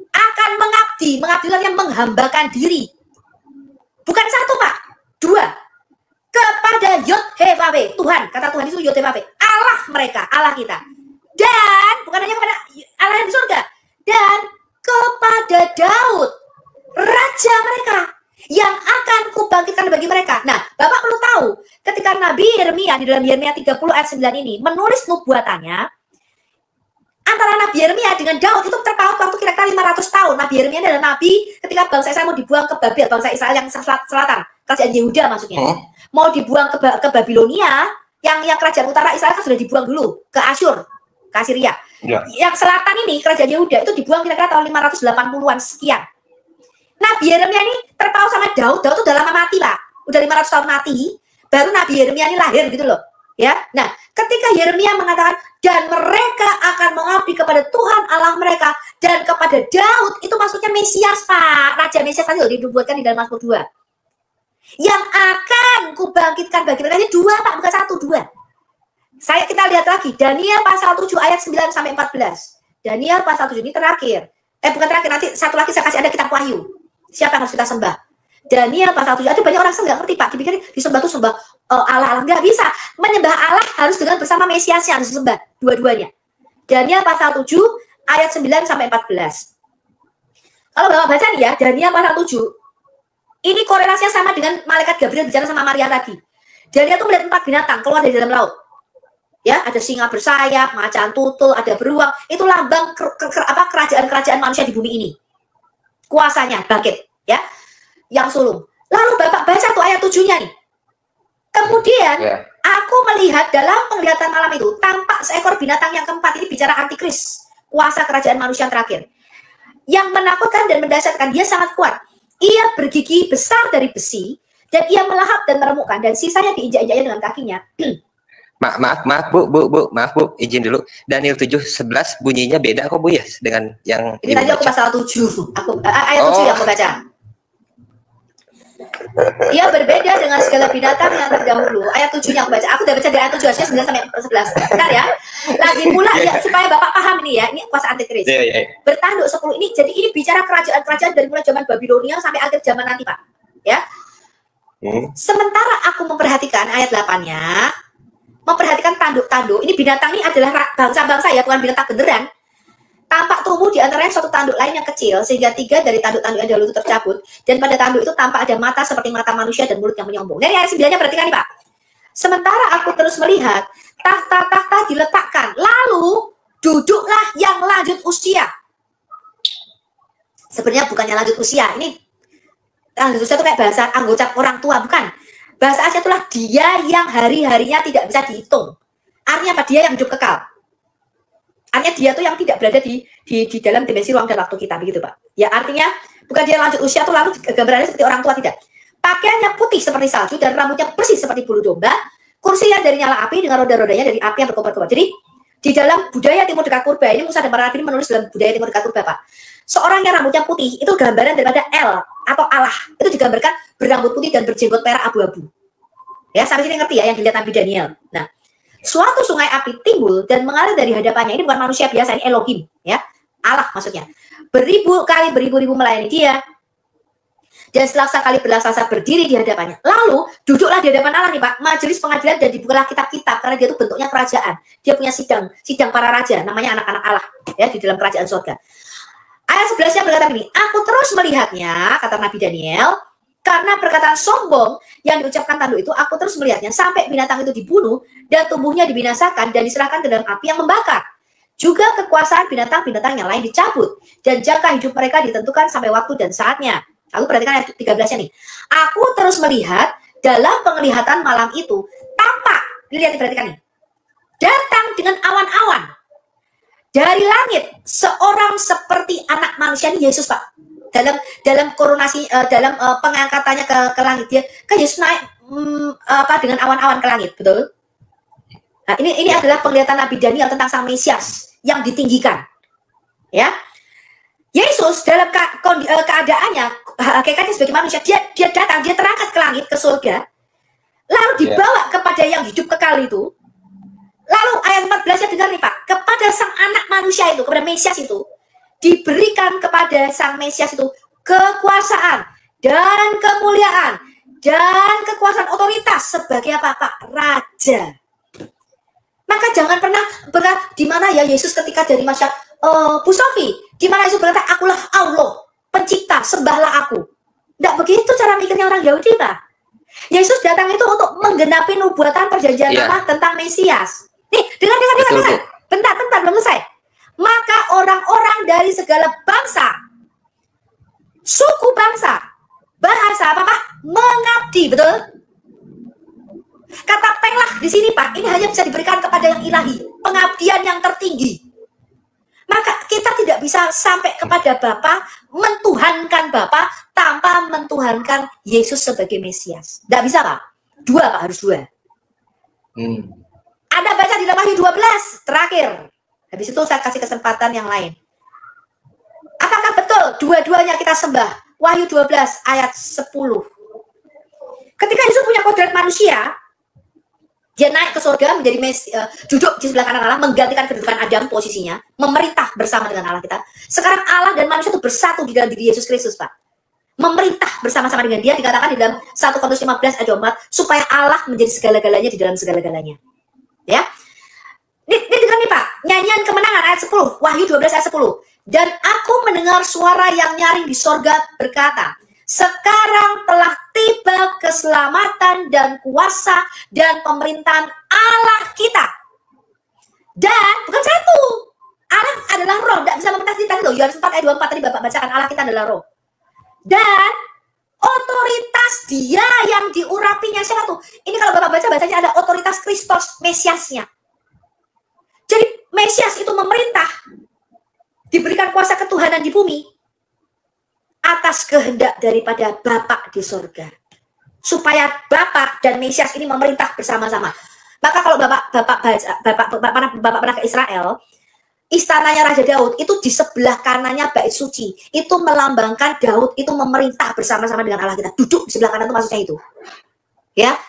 S2: akan mengabdi yang menghambakan diri. Bukan satu Pak, dua. Kepada Yod-Heh-Wah-Weh, Tuhan, kata Tuhan itu Yod-Heh-Wah-Weh, Allah mereka, Allah kita. Dan, bukan hanya kepada Allah yang di surga. Dan kepada Daud, raja mereka, yang akan kubangkitkan bagi mereka. Nah, Bapak perlu tahu, ketika Nabi Yeremia di dalam Yeremia 30 ayat 9 ini menulis nubuatannya, antara Nabi Yeremia dengan Daud itu terpaut waktu kira-kira 500 tahun. Nabi Yeremia adalah nabi ketika bangsa Israel mau dibuang ke Babel, bangsa Israel yang selatan, kerajaan Yehuda maksudnya. Mau dibuang ke Babilonia, yang kerajaan utara Israel kan sudah dibuang dulu ke Asyur, ke Assyria. Ya. Yang selatan ini kerajaan Yehuda itu dibuang kira-kira tahun 580-an sekian. Nabi Yeremia ini terpaut sama Daud itu udah lama mati Pak, udah 500 tahun mati, baru Nabi Yeremia ini lahir gitu loh. Ya, nah ketika Yeremia mengatakan dan mereka akan mengabdi kepada Tuhan Allah mereka dan kepada Daud, itu maksudnya Mesias, Pak. Raja Mesias tadi loh dibuatkan di dalam Mazmur 2. Yang akan kubangkitkan bagi mereka, ini 2, Pak, bukan 1, 2. Kita lihat lagi, Daniel pasal 7 ayat 9 sampai 14. Daniel pasal 7 ini terakhir. Bukan terakhir, nanti satu lagi saya kasih, ada kitab Wahyu. Siapa yang harus kita sembah? Daniel pasal 7. Ada banyak orang nggak ngerti, Pak. Dipikir disembah tuh sembah Allah. Nggak bisa. Menyembah Allah harus dengan bersama Mesiasnya, harus disembah dua-duanya. Daniel pasal 7 ayat 9 sampai 14. Kalau Bapak baca nih ya, Daniel pasal 7. Ini korelasinya sama dengan malaikat Gabriel bicara sama Maria tadi. Daniel tuh melihat 4 binatang keluar dari dalam laut. Ya, ada singa bersayap, macan tutul, ada beruang. Itu lambang kerajaan-kerajaan manusia di bumi ini. Kuasanya bangkit, ya. Yang sulung. Lalu Bapak baca tuh ayat 7-nya nih. Kemudian aku melihat dalam penglihatan malam itu tampak seekor binatang yang keempat, ini bicara antikris, kuasa kerajaan manusia yang terakhir. Yang menakutkan dan mendasarkan, dia sangat kuat. Ia bergigi besar dari besi dan ia melahap dan meremukkan dan sisanya diinjak-injaknya dengan kakinya.
S1: Maaf Bu, izin dulu. Daniel 7:11 bunyinya beda kok Bu ya dengan yang
S2: ini tadi aku pasal 7. Ayat 7 yang aku baca. Ia berbeda dengan segala binatang yang terdahulu. Ayat 7 yang aku baca. Aku udah baca dari ayat 7 9 sampai 11. Bentar ya. Lagi pula ya, supaya Bapak paham ini ya. Ini kuasa antikris. Bertanduk 10 ini, jadi ini bicara kerajaan-kerajaan dari mulai zaman Babilonia sampai akhir zaman nanti, Pak. Ya. Sementara aku memperhatikan ayat 8-nya, memperhatikan tanduk-tanduk. Ini binatang ini adalah bangsa-bangsa ya, bukan binatang beneran. Tampak tumbuh di antaranya suatu tanduk lain yang kecil, sehingga 3 dari tanduk-tanduk yang dahulu itu tercabut. Dan pada tanduk itu tampak ada mata seperti mata manusia dan mulut yang menyombong. Dari ayat 9-nya perhatikan nih Pak. Sementara aku terus melihat, tahta-tahta diletakkan. Lalu duduklah yang lanjut usia. Sebenarnya bukannya lanjut usia. Ini lanjut usia itu kayak bahasa anggota orang tua, bukan. Bahasa Asia itulah dia yang hari-harinya tidak bisa dihitung. Artinya apa? Dia yang hidup kekal. Artinya dia tuh yang tidak berada di dalam dimensi ruang dan waktu kita, begitu Pak. Ya artinya bukan dia lanjut usia tuh lalu gambarannya seperti orang tua, tidak. Pakaiannya putih seperti salju dan rambutnya bersih seperti bulu domba. Kursinya dari nyala api dengan roda-rodanya dari api yang berkobar-kobar. Jadi di dalam budaya Timur Dekat Purba ini Musa dan para nabi menulis dalam budaya Timur Dekat Purba, Pak. Seorang yang rambutnya putih itu gambaran daripada El atau Allah. Itu digambarkan berambut putih dan berjenggot merah abu-abu. Ya sampai sini ngerti ya yang dilihat Nabi Daniel. Nah, suatu sungai api timbul dan mengalir dari hadapannya. Ini bukan manusia biasa, ini Elohim, ya. Allah maksudnya. Beribu-ribu melayani dia. Dan selasa kali berlaksa berdiri di hadapannya. Lalu duduklah di hadapan Allah nih Pak, majelis pengadilan, dan dibukalah kitab-kitab karena dia itu bentuknya kerajaan. Dia punya sidang para raja, namanya anak-anak Allah, ya, di dalam kerajaan surga. Ayat 11-nya berkata begini, aku terus melihatnya, kata Nabi Daniel, karena perkataan sombong yang diucapkan tanduk itu, aku terus melihatnya sampai binatang itu dibunuh dan tubuhnya dibinasakan dan diserahkan ke dalam api yang membakar. Juga kekuasaan binatang-binatang yang lain dicabut dan jangka hidup mereka ditentukan sampai waktu dan saatnya. Lalu perhatikan ayat 13-nya nih. Aku terus melihat dalam penglihatan malam itu tampak, lihat perhatikan nih, datang dengan awan-awan dari langit seorang seperti anak manusia, ini Yesus Pak. Dalam koronasi, dalam pengangkatannya ke langit, dia kan Yesus naik dengan awan-awan ke langit, betul? Nah, ini adalah penglihatan Nabi Daniel tentang Sang Mesias yang ditinggikan, ya. Yesus dalam keadaannya, hakikatnya sebagai manusia, dia datang, dia terangkat ke langit, ke surga, lalu dibawa kepada yang hidup kekal itu. Lalu ayat 14-nya dengar nih Pak, kepada Sang anak manusia itu, kepada Mesias itu, diberikan kepada Sang Mesias itu kekuasaan dan kemuliaan dan kekuasaan otoritas sebagai apa Pak? Raja. Maka jangan pernah di mana ya Yesus ketika dari masyarakat Bu Sofi, di mana Yesus berkata, akulah Allah, pencipta, sembahlah aku. Tidak begitu cara mikirnya orang Yahudi Pak. Yesus datang itu untuk menggenapi nubuatan perjanjian lama tentang Mesias. Nih, dengar. Bentar, belum selesai. Maka orang-orang dari segala bangsa, suku bangsa, bahasa apa Pak? Mengabdi, betul? Kata penglah di sini Pak, ini hanya bisa diberikan kepada yang ilahi, pengabdian yang tertinggi. Maka kita tidak bisa sampai kepada Bapa, mentuhankan Bapa tanpa mentuhankan Yesus sebagai Mesias. Tidak bisa Pak. Dua Pak, harus dua. Ada baca di dalam Wahyu 12 terakhir. Habis itu saya kasih kesempatan yang lain. Apakah betul dua-duanya kita sembah? Wahyu 12 ayat 10. Ketika Yesus punya kodrat manusia, dia naik ke surga menjadi duduk di sebelah kanan Allah, menggantikan kedudukan Adam posisinya, memerintah bersama dengan Allah kita. Sekarang Allah dan manusia itu bersatu di dalam diri Yesus Kristus, Pak. Memerintah bersama-sama dengan dia, dikatakan di dalam 1 Korintus 15 ayat 24, supaya Allah menjadi segala-galanya di dalam segala-galanya. Ya. Ini dengar nih Pak, nyanyian kemenangan ayat 10, Wahyu 12 ayat 10. Dan aku mendengar suara yang nyaring di sorga berkata, sekarang telah tiba keselamatan dan kuasa dan pemerintahan Allah kita. Dan bukan satu, Allah adalah roh, tidak bisa membatasi tadi loh. Yohanes 4 ayat 24 tadi Bapak bacakan, Allah kita adalah roh. Dan otoritas dia yang diurapinya siapa tuh? Ini kalau Bapak baca bacanya ada otoritas Kristus, Mesiasnya. Jadi Mesias itu memerintah, diberikan kuasa ketuhanan di bumi atas kehendak daripada Bapa di surga, supaya Bapa dan Mesias ini memerintah bersama-sama. Maka kalau Bapak pernah ke Israel, istananya Raja Daud itu di sebelah kanannya bait suci, itu melambangkan Daud itu memerintah bersama-sama dengan Allah kita. Duduk di sebelah kanan itu maksudnya itu. Ya,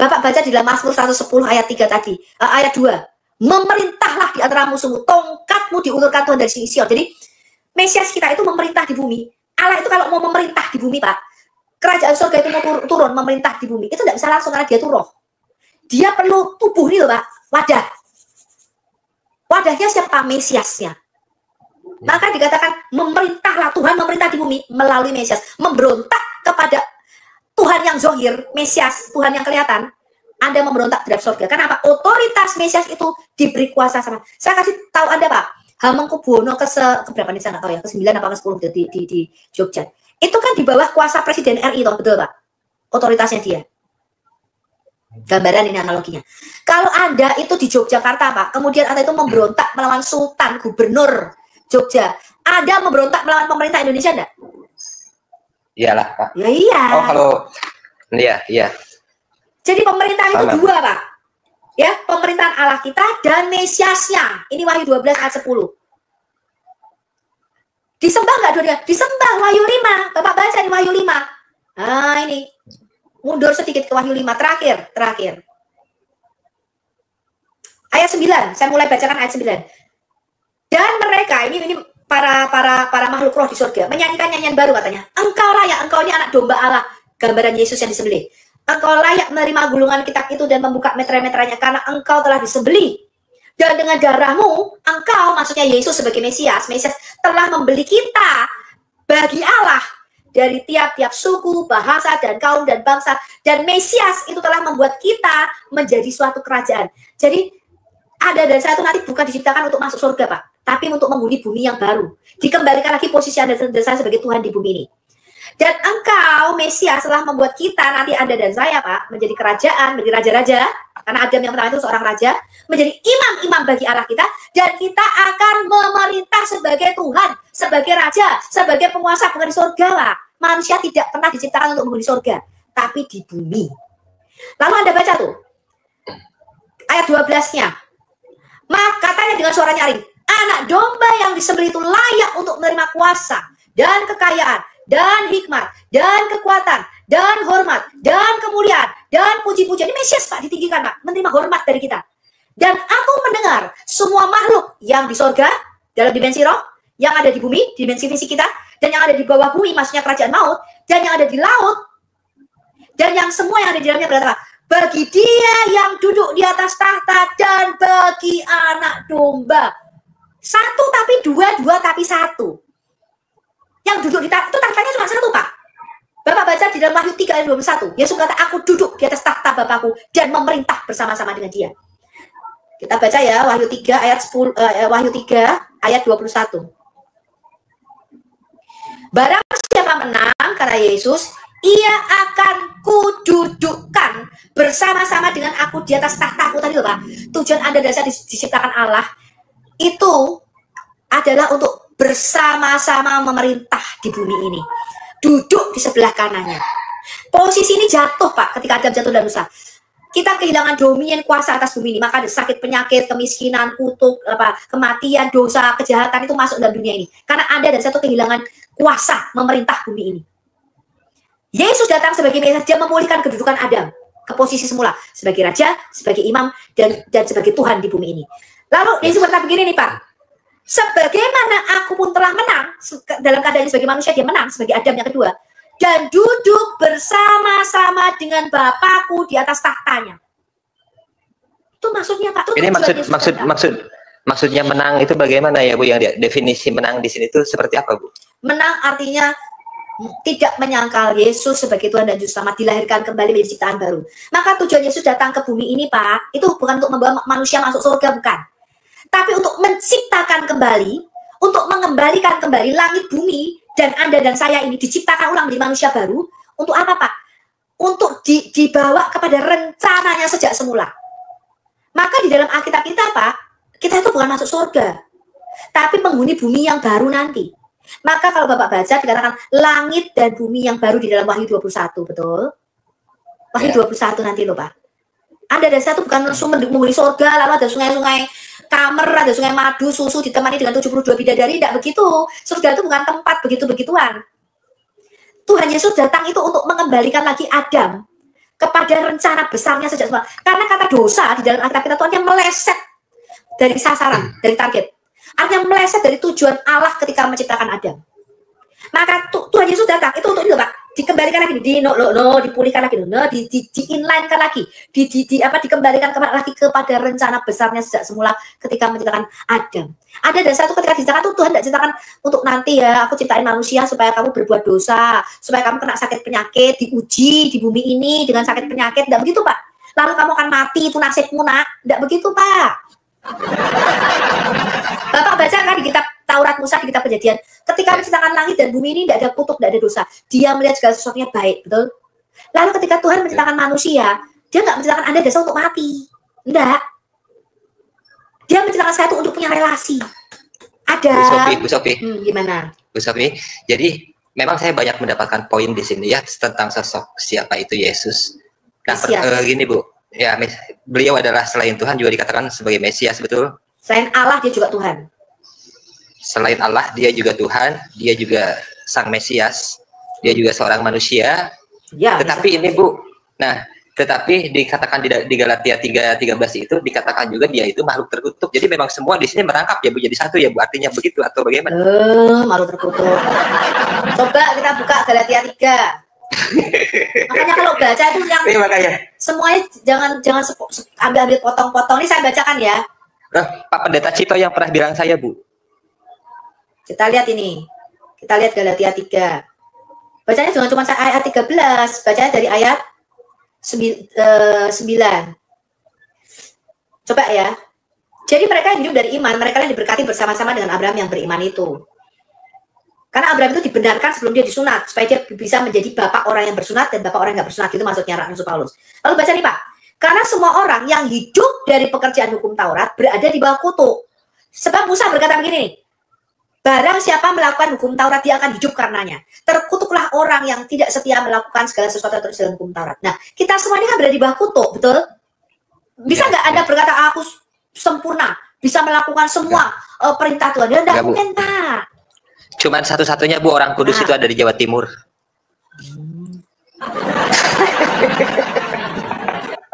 S2: Bapak baca di dalam Mazmur 110 ayat 3 tadi, ayat 2. Memerintahlah di antara musuhmu, tongkatmu diulurkan Tuhan dari Sion. Jadi Mesias kita itu memerintah di bumi. Allah itu kalau mau memerintah di bumi, Pak, kerajaan surga itu mau turun memerintah di bumi, itu tidak bisa langsung karena dia itu roh. Dia perlu tubuh nih loh, Pak, wadah. Wadahnya siapa? Mesiasnya. Maka dikatakan memerintahlah, Tuhan memerintah di bumi melalui Mesias. Memberontak kepada Tuhan yang zohir, Mesias, Tuhan yang kelihatan, Anda memberontak terhadap surga. Kenapa? Otoritas Mesias itu diberi kuasa sama. Saya kasih tahu Anda, Pak. Hamengkubuwono keberapa nih saya nggak tahu ya, ke-9 apa ke-10 di Jogja. Itu kan di bawah kuasa Presiden RI toh, betul Pak? Otoritasnya dia. Gambaran ini analoginya. Kalau Anda itu di Yogyakarta Pak, kemudian Anda itu memberontak melawan Sultan Gubernur Jogja, Anda memberontak melawan pemerintah Indonesia enggak?
S1: Iyalah Pak.
S2: Ya iya.
S1: Oh kalau iya. Jadi pemerintahan itu dua Pak. Ya, pemerintahan Allah kita dan Mesiasnya. Ini Wahyu 12 ayat 10. Disembah nggak dua-duanya? Disembah Wahyu 5. Bapak baca di Wahyu 5. Nah, ini. Mundur sedikit ke Wahyu 5. Terakhir. Ayat 9. Saya mulai bacakan ayat 9. Dan mereka, ini para makhluk roh di surga, menyanyikan nyanyian baru katanya. Engkau layak, engkau ini anak domba Allah. Gambaran Yesus yang disembelih. Engkau layak menerima gulungan kitab itu dan membuka meterai-meterainya karena engkau telah disembelih. Dan dengan darahmu, engkau, maksudnya Yesus sebagai Mesias telah membeli kita bagi Allah dari tiap-tiap suku, bahasa, dan kaum, dan bangsa. Dan Mesias itu telah membuat kita menjadi suatu kerajaan. Jadi, Anda dan saya itu nanti bukan diciptakan untuk masuk surga, Pak. Tapi untuk menghuni bumi yang baru. Dikembalikan lagi posisi Anda dan saya sebagai Tuhan di bumi ini. Dan engkau, Mesias, telah membuat kita, nanti Anda dan saya, Pak, menjadi kerajaan, menjadi raja-raja, karena Adam yang pertama itu seorang raja, menjadi imam-imam bagi Allah kita, dan kita akan memerintah sebagai Tuhan, sebagai raja, sebagai penguasa, bukan di surga, Pak. Manusia tidak pernah diciptakan untuk menghuni surga, tapi di bumi. Lalu Anda baca tuh, ayat 12-nya. Maka katanya dengan suara nyaring, anak domba yang disembelih itu layak untuk menerima kuasa, dan kekayaan, dan hikmat, dan kekuatan, dan hormat, dan kemuliaan, dan puji-pujian. Ini Mesias Pak, ditinggikan Pak, menerima hormat dari kita. Dan aku mendengar semua makhluk yang di sorga, dalam dimensi roh, yang ada di bumi, dimensi fisik kita, dan yang ada di bawah bumi, maksudnya kerajaan maut, dan yang ada di laut, dan yang semua yang ada di dalamnya berkata, bagi dia yang duduk di atas tahta, dan bagi anak domba. Satu tapi dua, dua tapi satu. Yang duduk di tahta, itu tahtanya cuma satu, Pak. Bapak baca di dalam Wahyu 3 ayat 21. Yesus kata, aku duduk di atas tahta Bapakku dan memerintah bersama-sama dengan dia. Kita baca ya, Wahyu 3 ayat 21. Barang siapa menang, kata Yesus, ia akan kududukkan bersama-sama dengan aku di atas tahtaku tadi loh, Pak. Tujuan Anda dan saya diciptakan Allah itu adalah untuk bersama-sama memerintah di bumi ini. Duduk di sebelah kanannya. Posisi ini jatuh, Pak, ketika Adam jatuh dan dosa.
S2: kita kehilangan dominion kuasa atas bumi ini, maka ada sakit, penyakit, kemiskinan, kutuk, kematian, dosa, kejahatan itu masuk dalam dunia ini. Karena Anda dan saya itu kehilangan kuasa memerintah bumi ini. Yesus datang sebagai Mesias, dia memulihkan kedudukan Adam ke posisi semula sebagai raja, sebagai imam, dan sebagai Tuhan di bumi ini. Lalu Yesus berkata begini nih Pak, sebagaimana aku pun telah menang dalam keadaan sebagai manusia, dia menang sebagai Adam yang kedua, dan duduk bersama-sama dengan Bapakku di atas tahtanya. Itu maksudnya Pak. Itu
S3: ini maksudnya menang itu bagaimana ya Bu? Yang definisi menang di sini itu seperti apa Bu?
S2: Menang artinya tidak menyangkal Yesus sebagai Tuhan dan Juru Selamat, dilahirkan kembali menjadi ciptaan baru. Maka tujuan Yesus datang ke bumi ini Pak, itu bukan untuk membawa manusia masuk surga, bukan. Tapi untuk menciptakan kembali, untuk mengembalikan kembali langit bumi, dan Anda dan saya ini diciptakan ulang menjadi manusia baru. Untuk apa Pak? Untuk dibawa kepada rencananya sejak semula. Maka di dalam Alkitab kita Pak, kita itu bukan masuk surga, tapi penghuni bumi yang baru nanti. Maka kalau Bapak baca dikatakan langit dan bumi yang baru di dalam Wahyu 21, betul? Wahyu 21 nanti loh Pak. Anda dan saya itu bukan langsung menghuni surga, lalu ada sungai-sungai Kamer, ada sungai madu, susu ditemani dengan 72 bidadari, tidak begitu. Surga itu bukan tempat begitu-begituan. Tuhan Yesus datang itu untuk mengembalikan lagi Adam kepada rencana besarnya sejak semula. Karena kata dosa di dalam Alkitab kita Tuhan yang meleset dari sasaran, dari target. Artinya meleset dari tujuan Allah ketika menciptakan Adam. Maka Tuhan Yesus datang itu untuk itu Pak, dikembalikan lagi, dipulihkan lagi, di-inline-kan lagi, dikembalikan lagi kepada rencana besarnya sejak semula ketika menciptakan Adam. Ada dan satu ketika diciptakan tuh Tuhan tidak ciptakan untuk nanti ya aku ciptain manusia supaya kamu berbuat dosa, supaya kamu kena sakit penyakit, diuji di bumi ini dengan sakit penyakit, tidak begitu Pak. Lalu kamu akan mati, itu nasibmu nak, tidak begitu Pak. Bapak baca kan di kitab Taurat Musa, di kitab Kejadian, ketika menciptakan langit dan bumi ini tidak ada kutuk, tidak ada dosa, dia melihat segala sesuatunya baik, betul? Lalu ketika Tuhan menciptakan manusia, dia nggak menciptakan Anda dasar untuk mati, enggak. Dia menciptakan saya itu untuk punya relasi. Ada.
S3: Bu Sophie.
S2: Gimana?
S3: Bu Sophie, jadi memang saya banyak mendapatkan poin di sini ya tentang sosok siapa itu Yesus. Nah, gini Bu, ya beliau adalah selain Tuhan juga dikatakan sebagai Mesias, betul? Selain Allah dia juga Tuhan. Selain Allah dia juga Tuhan, dia juga Sang Mesias, dia juga seorang manusia. Ya, tetapi ini Bu, nah tetapi dikatakan di Galatia 3:13 itu dikatakan juga dia itu makhluk terkutuk. Jadi memang semua di sini merangkap ya Bu, jadi satu ya Bu, artinya begitu atau bagaimana?
S2: Makhluk terkutuk. Coba kita buka Galatia 3. Makanya kalau baca itu yang semuanya jangan ambil potong-potong. Ini saya bacakan ya.
S3: Pak Pendeta Cito yang pernah bilang saya Bu.
S2: Kita lihat ini. Kita lihat Galatia 3. Bacanya jangan cuma ayat 13, bacanya dari ayat 9. Coba ya. Jadi mereka yang hidup dari iman, mereka yang diberkati bersama-sama dengan Abraham yang beriman itu. Karena Abraham itu dibenarkan sebelum dia disunat, supaya dia bisa menjadi bapak orang yang bersunat dan bapak orang yang nggak bersunat. Itu maksudnya Rasul Paulus. Lalu baca nih Pak. Karena semua orang yang hidup dari pekerjaan hukum Taurat berada di bawah kutuk. Sebab Musa berkata begini, barang siapa melakukan hukum Taurat, dia akan hidup karenanya. Terkutuklah orang yang tidak setia melakukan segala sesuatu yang tertulis dalam hukum Taurat. Nah, kita semua ini kan berada di bawah kutuk, betul? Bisa nggak Anda berkata, aku sempurna, bisa melakukan semua perintah Tuhan? Ya, enggak mungkin, Pak.
S3: Cuman satu-satunya Bu, orang kudus itu ada di Jawa Timur.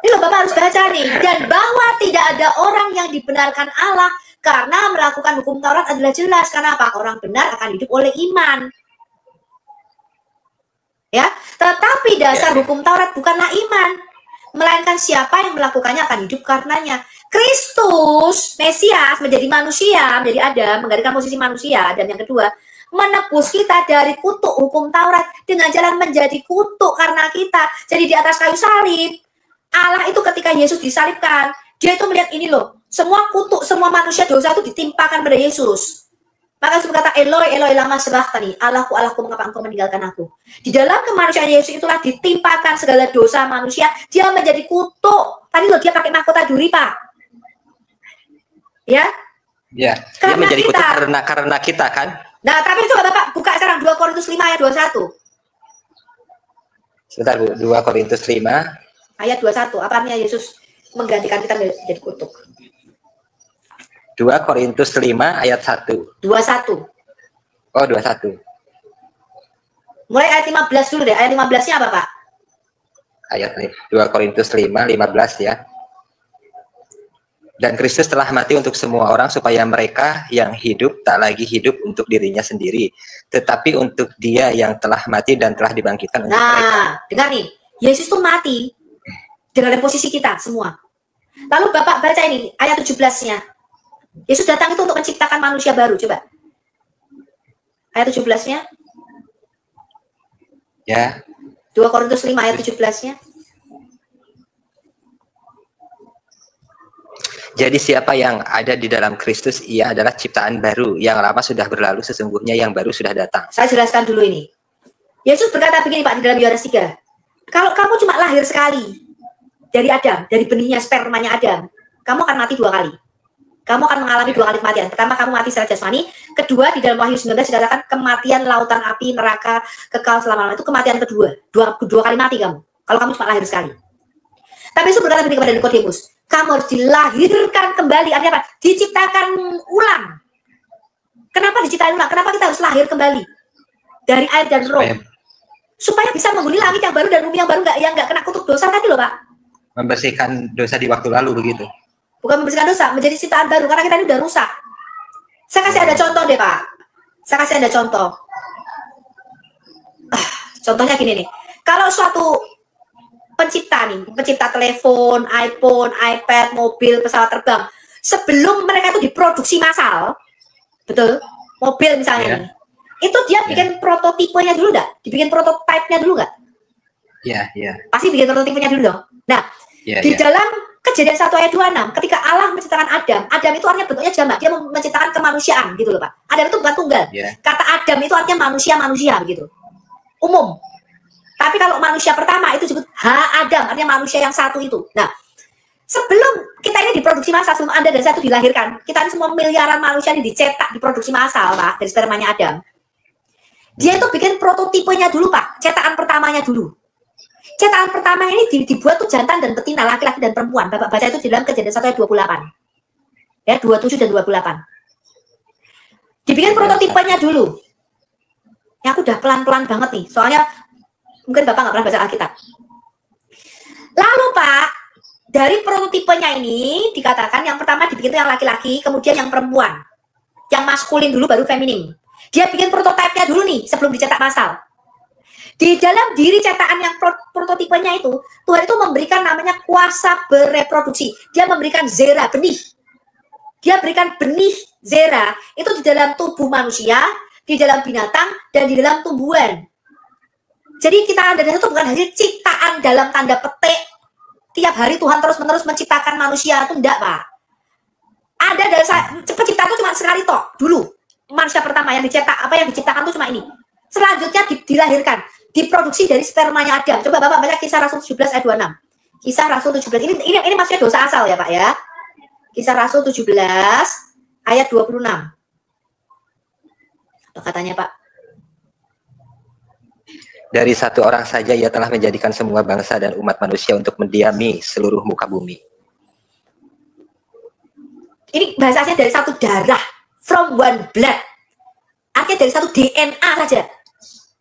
S2: Ini loh Bapak harus baca nih. Dan bahwa tidak ada orang yang dibenarkan Allah karena melakukan hukum Taurat adalah jelas. Karena apa? Orang benar akan hidup oleh iman. Ya, tetapi dasar hukum Taurat bukanlah iman, melainkan siapa yang melakukannya akan hidup karenanya. Kristus, Mesias, menjadi manusia, menjadi Adam, menggantikan posisi manusia. Dan yang kedua, menebus kita dari kutuk hukum Taurat dengan jalan menjadi kutuk karena kita. Jadi di atas kayu salib, Allah itu ketika Yesus disalibkan, dia itu melihat ini loh, semua kutuk, semua manusia dosa itu ditimpakan pada Yesus. Maka Yesus berkata, Eloi, Eloi, lama sabachthani, Allahku, Allahku, mengapa engkau meninggalkan aku? Di dalam kemanusiaan Yesus itulah ditimpakan segala dosa manusia, dia menjadi kutuk. Tadi loh dia pakai mahkota duri, Pak. Ya?
S3: Ya, dia menjadi kutuk karena kita kan?
S2: Nah, tapi coba Bapak buka sekarang 2 Korintus 5 ayat 21.
S3: Sebentar Bu, 2 Korintus 5
S2: Ayat 21, apa artinya Yesus menggantikan kita menjadi kutuk?
S3: 2 Korintus 5 ayat 1.
S2: 21.
S3: Oh, 21.
S2: Mulai ayat 15 dulu deh. Ayat 15-nya apa, Pak?
S3: Ayat 2 Korintus 5, 15 ya. Dan Kristus telah mati untuk semua orang supaya mereka yang hidup tak lagi hidup untuk dirinya sendiri, tetapi untuk Dia yang telah mati dan telah dibangkitkan untuk mereka.
S2: Nah, dengar nih. Yesus tuh mati dengan posisi kita semua. Lalu Bapak baca ini, ayat 17-nya. Yesus datang itu untuk menciptakan manusia baru. Coba. Ayat 17-nya.
S3: Ya.
S2: 2 Korintus 5 ayat 17-nya.
S3: Jadi siapa yang ada di dalam Kristus, ia adalah ciptaan baru. Yang lama sudah berlalu, sesungguhnya yang baru sudah datang.
S2: Saya jelaskan dulu ini. Yesus berkata begini Pak di dalam Yohanes 3. Kalau kamu cuma lahir sekali dari Adam, dari benihnya spermanya Adam, kamu akan mati 2 kali. Kamu akan mengalami 2 kali kematian. Pertama, kamu mati secara jasmani. Kedua, di dalam Wahyu 19 dikatakan kematian lautan api, neraka, kekal selama-lamanya. Itu kematian kedua. Dua kali mati kamu. Kalau kamu cuma lahir sekali. Tapi Yesus berkata begini kepada Nikodemus, kamu harus dilahirkan kembali. Artinya apa? Diciptakan ulang. Kenapa diciptakan ulang? Kenapa kita harus lahir kembali? Dari air dan roh. Supaya bisa menghuni langit yang baru dan bumi yang baru, yang nggak kena kutuk dosa tadi loh Pak.
S3: Membersihkan dosa di waktu lalu begitu.
S2: Bukan membersihkan dosa, menjadi ciptaan baru. Karena kita ini udah rusak. Saya kasih ada contoh deh Pak. Saya kasih ada contoh. Contohnya gini nih. Kalau suatu pencipta nih, pencipta telepon, iPhone, iPad, mobil, pesawat terbang, sebelum mereka itu diproduksi massal, betul, mobil misalnya nih, itu dia bikin prototipenya dulu nggak? Dibikin prototipenya dulu nggak?
S3: Iya.
S2: Pasti bikin prototipenya dulu dong. Nah, di dalam Kejadian 1 ayat 26, ketika Allah menciptakan Adam, Adam itu artinya bentuknya jamak, dia menciptakan kemanusiaan gitu loh Pak. Adam itu bukan tunggal. Kata Adam itu artinya manusia-manusia begitu. Umum. Tapi kalau manusia pertama itu disebut Ha-Adam, artinya manusia yang satu itu. Nah, sebelum kita ini diproduksi massal, sebelum Anda dan saya itu dilahirkan, kita ini semua miliaran manusia ini dicetak, diproduksi massal, Pak, dari spermanya Adam. Dia itu bikin prototipenya dulu, Pak, cetakan pertamanya dulu. Cetakan pertama ini dibuat tuh jantan dan betina, laki-laki dan perempuan. Bapak baca itu di dalam Kejadian 1 ayat 28. Ya, 27 dan 28. Dibikin prototipenya dulu. Ya, aku udah pelan-pelan banget nih, soalnya mungkin Bapak nggak pernah baca Alkitab. Lalu Pak, dari prototipenya ini dikatakan yang pertama dibikin itu yang laki-laki, kemudian yang perempuan. Yang maskulin dulu baru feminim. Dia bikin prototipenya dulu nih sebelum dicetak massal. Di dalam diri cetakan yang prototipenya itu, Tuhan itu memberikan namanya kuasa bereproduksi. Dia memberikan zera, benih. Dia berikan benih zera, itu di dalam tubuh manusia, di dalam binatang, dan di dalam tumbuhan. Jadi kita Anda itu bukan hasil ciptaan dalam tanda petik. Tiap hari Tuhan terus-menerus menciptakan manusia, itu enggak Pak. Ada dari penciptaan itu cuma sekali toh, dulu. Manusia pertama yang dicetak, apa yang diciptakan itu cuma ini. Selanjutnya dilahirkan, diproduksi dari spermanya Adam. Coba Bapak baca Kisah Rasul 17 ayat 26. Kisah Rasul 17. Ini maksudnya dosa asal ya Pak ya. Kisah Rasul 17 ayat 26. Apa katanya Pak?
S3: Dari satu orang saja ia telah menjadikan semua bangsa dan umat manusia untuk mendiami seluruh muka bumi.
S2: Ini bahasanya dari satu darah, from one blood. Artinya dari satu DNA saja.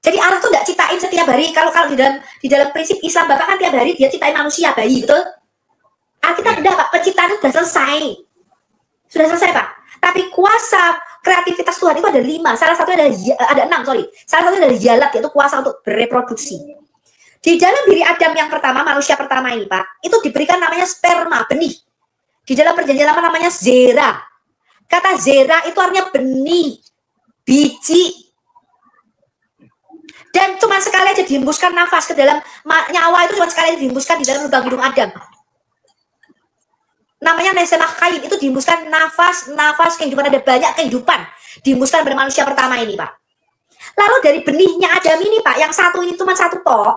S2: Jadi Allah tuh nggak ciptain setiap hari. Kalau di dalam prinsip Islam Bapak kan tiap hari dia ciptain manusia, bayi, betul? Alkitab udah Pak, penciptaan itu sudah selesai. Sudah selesai Pak. Tapi kuasa kreativitas Tuhan itu ada 5. Salah satunya ada 6, sorry. Salah satunya adalah yalat, yaitu kuasa untuk bereproduksi. Di dalam diri Adam yang pertama, manusia pertama ini Pak, itu diberikan namanya sperma, benih. Di dalam perjanjian lama namanya zera. Kata zera itu artinya benih, biji. Dan cuma sekali aja dihembuskan nafas ke dalam nyawa itu, cuma sekali aja dihembuskan di dalam lubang hidung Adam. Namanya nesemah kain, itu dihembuskan nafas kehidupan, ada banyak kehidupan dihembuskan pada manusia pertama ini Pak. Lalu dari benihnya Adam ini Pak, yang satu ini cuma satu tok,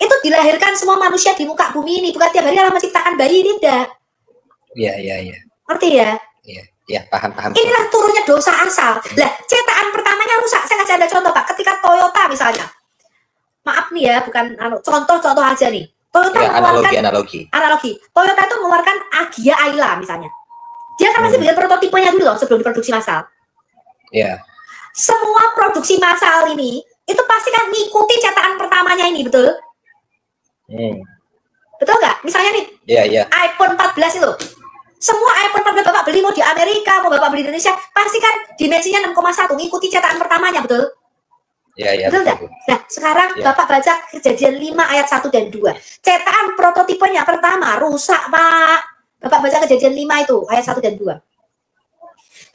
S2: itu dilahirkan semua manusia di muka bumi ini. Bukan tiap hari Allah menciptakan bayi, tidak.
S3: Iya.
S2: Ngerti ya?
S3: Iya, paham.
S2: Inilah turunnya dosa asal. Lah, cetakan pertamanya rusak. Saya kasih ada contoh Pak. Ketika Toyota misalnya, maaf nih ya, bukan contoh aja nih. Toyota
S3: ya,
S2: mengeluarkan
S3: analogi.
S2: Toyota itu mengeluarkan Agya Ayla misalnya. Dia kan masih bikin prototipenya dulu loh sebelum diproduksi massal.
S3: Ya.
S2: Semua produksi massal ini itu pasti kan ngikuti cetakan pertamanya ini, betul? Betul nggak? Misalnya nih, iPhone 14 itu. Semua iPhone 14 Bapak beli mau di Amerika, mau Bapak beli di Indonesia, pasti kan dimensinya 6,1, ngikuti cetakan pertamanya, betul? Betul nggak? Nah, sekarang Bapak baca Kejadian 5 ayat 1 dan 2. Cetakan prototipenya pertama rusak, Pak. Bapak baca Kejadian 5 itu, ayat 1 dan 2.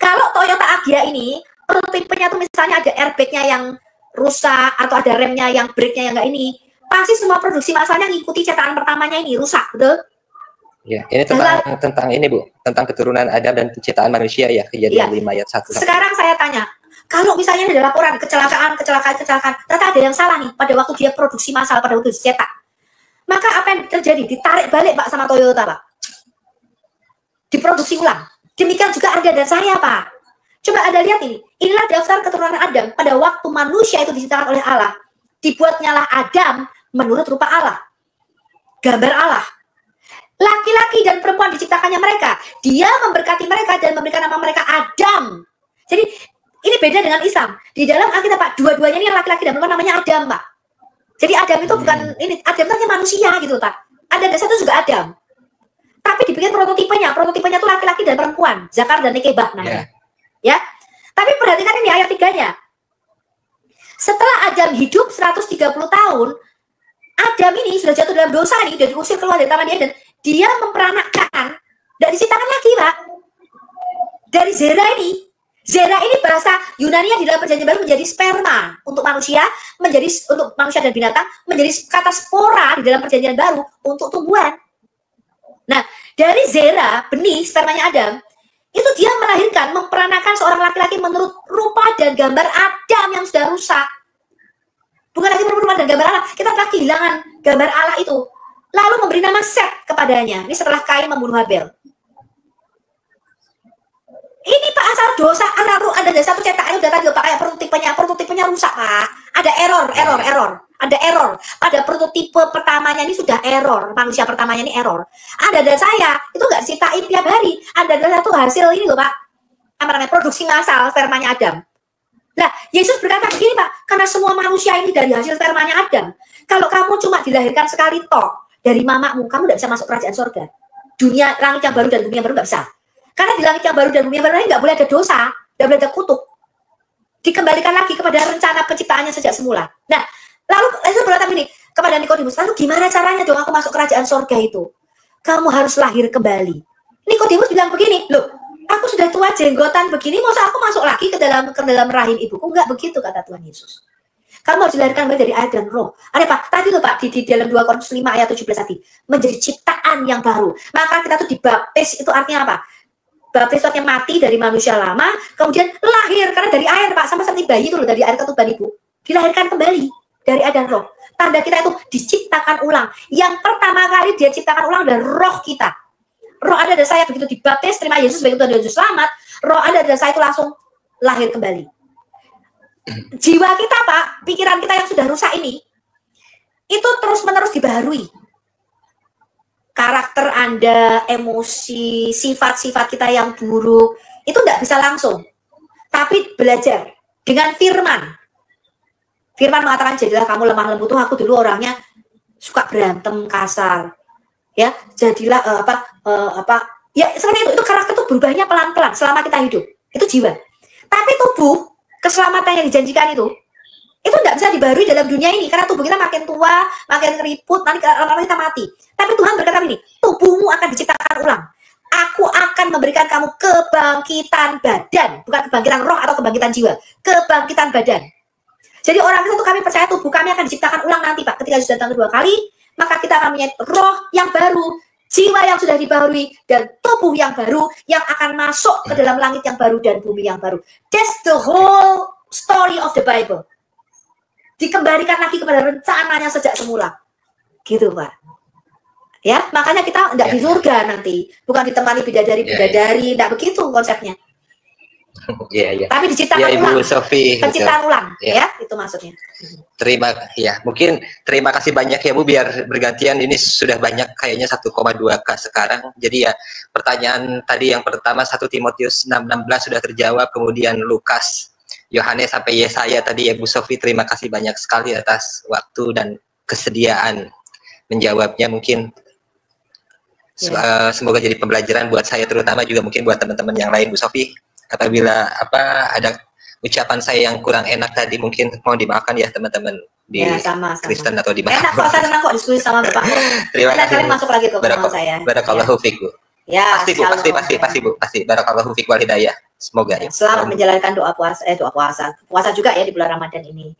S2: Kalau Toyota Agya ini, prototipenya tuh misalnya ada airbagnya yang rusak, atau ada remnya yang brake-nya yang nggak ini, pasti semua produksi massalnya ngikuti cetakan pertamanya ini, rusak, betul?
S3: Ya, ini tentang ini Bu, tentang keturunan Adam dan penciptaan manusia ya, Kejadian 5 ayat 1.
S2: Sekarang saya tanya, kalau misalnya ada laporan kecelakaan, ternyata ada yang salah nih pada waktu dia produksi massal, pada waktu dicetak, maka apa yang terjadi? Ditarik balik Pak sama Toyota Pak, diproduksi ulang. Demikian juga Anda dan saya Pak. Coba Anda lihat ini, inilah daftar keturunan Adam pada waktu manusia itu diciptakan oleh Allah. Dibuatnyalah Adam menurut rupa Allah, gambar Allah. Laki-laki dan perempuan diciptakannya mereka. Dia memberkati mereka dan memberikan nama mereka Adam. Jadi ini beda dengan Islam. Di dalam Alkitab Pak, dua-duanya ini laki-laki dan perempuan namanya Adam Pak. Jadi Adam itu bukan ini, Adam itu hanya manusia gitu Pak. Ada dasar itu juga Adam. Tapi dibikin prototipenya itu laki-laki dan perempuan, Zakar dan Nekebah namanya. Ya. Tapi perhatikan ini ayat 3-nya. Setelah Adam hidup 130 tahun, Adam ini sudah jatuh dalam dosa nih, sudah diusir keluar dari Taman Eden. Dia memperanakkan, tidak diciptakan lagi Pak. Dari Zera ini. Zera ini bahasa Yunani di dalam perjanjian baru menjadi sperma untuk manusia, untuk manusia dan binatang, menjadi kata spora di dalam perjanjian baru untuk tumbuhan. Nah, dari Zera, benih spermanya Adam, itu dia melahirkan, memperanakan seorang laki-laki menurut rupa dan gambar Adam yang sudah rusak. Bukan lagi rupa dan gambar Allah, kita telah kehilangan gambar Allah itu. Lalu memberi nama Set kepadanya. Ini setelah Kain membunuh Habel. Ini Pak asal dosa, ada satu cetakan udah tadi Pak, kayak prototipenya rusak Pak. Ada error. Ada error. Pada prototipe pertamanya ini sudah error, manusia pertamanya ini error. Anda dan saya itu nggak ciptain tiap hari. Anda dan satu hasil ini loh Pak, apa namanya, produksi massal spermanya Adam. Nah, Yesus berkata begini Pak, karena semua manusia ini dari hasil spermanya Adam. Kalau kamu cuma dilahirkan sekali toh dari mamamu, kamu nggak bisa masuk kerajaan surga. Dunia langit yang baru dan bumi yang baru nggak bisa. Karena di langit yang baru dan bumi yang baru ini nggak boleh ada dosa, nggak boleh ada kutuk. Dikembalikan lagi kepada rencana penciptaannya sejak semula. Nah, lalu Yesus berkata begini kepada Nikodemus, lalu gimana caranya dong aku masuk kerajaan surga itu? Kamu harus lahir kembali. Nikodemus bilang begini, loh, aku sudah tua jenggotan begini, masa aku masuk lagi ke dalam rahim ibuku? Enggak begitu kata Tuhan Yesus. Kamu harus dilahirkan dari air dan roh. Ada Pak, tadi loh Pak, di dalam 2 Korintus 5 ayat 17 tadi, menjadi ciptaan yang baru. Maka kita tuh dibaptis, itu artinya apa? Baptis itu artinya mati dari manusia lama, kemudian lahir, karena dari air Pak, sama seperti bayi itu loh, dari air ketuban ibu, dilahirkan kembali dari air dan roh. Tanda kita itu diciptakan ulang. Yang pertama kali dia ciptakan ulang adalah roh kita. Roh ada dan saya begitu dibaptis, terima Yesus sebagai Tuhan dan Juru Selamat, roh ada dan saya itu langsung lahir kembali. Jiwa kita Pak, pikiran kita yang sudah rusak ini, itu terus-menerus dibaharui. Karakter Anda, emosi, sifat-sifat kita yang buruk, itu tidak bisa langsung. Tapi belajar dengan firman. Firman mengatakan, jadilah kamu lemah lembut. Tuh aku dulu orangnya suka berantem kasar. Ya, jadilah ya seperti itu karakter itu berubahnya pelan-pelan selama kita hidup. Itu jiwa. Tapi tubuh, keselamatan yang dijanjikan itu tidak bisa dibaharui dalam dunia ini, karena tubuh kita makin tua, makin keriput, nanti lama-lama kita mati. Tapi Tuhan berkata ini, tubuhmu akan diciptakan ulang. Aku akan memberikan kamu kebangkitan badan, bukan kebangkitan roh atau kebangkitan jiwa, kebangkitan badan. Jadi orang Kristen itu kami percaya tubuh kami akan diciptakan ulang nanti Pak, ketika sudah datang kedua kali, maka kita akan punya roh yang baru, jiwa yang sudah dibaharui, dan tubuh yang baru yang akan masuk ke dalam langit yang baru dan bumi yang baru. That's the whole story of the Bible. Dikembalikan lagi kepada rencananya sejak semula. Gitu Pak. Ya, makanya kita tidak di surga nanti. Bukan ditemani bidadari-bidadari, tidak begitu konsepnya.
S3: Iya, iya.
S2: Tapi diciptakan
S3: Ya, Ibu
S2: ulang.
S3: Sofi.
S2: Penciptaan ulang,
S3: Ya.
S2: ya, itu maksudnya.
S3: Mungkin terima kasih banyak ya Bu, biar bergantian, ini sudah banyak kayaknya 1,2K sekarang. Jadi ya, pertanyaan tadi yang pertama 1 Timotius 6:16 sudah terjawab, kemudian Lukas, Yohanes sampai Yesaya tadi ya Bu Sofi, terima kasih banyak sekali atas waktu dan kesediaan menjawabnya. Mungkin semoga jadi pembelajaran buat saya, terutama juga mungkin buat teman-teman yang lain Bu Sofi. Apabila ada ucapan saya yang kurang enak tadi, mungkin mohon dimaafkan ya teman-teman di
S2: sama.
S3: Kristen atau di mana.
S2: Enak kok, saya tenang kok diskusi sama Bapak.
S3: Terima kasih.
S2: Kalian masuk lagi ke pertemuan saya.
S3: Barakallahu fiik, Bu.
S2: Ya,
S3: pasti Bu, pasti Bu, pasti. Barakallahu fiik wal hidayah. Semoga ya.
S2: Selamat menjalankan doa puasa juga ya di bulan Ramadan ini.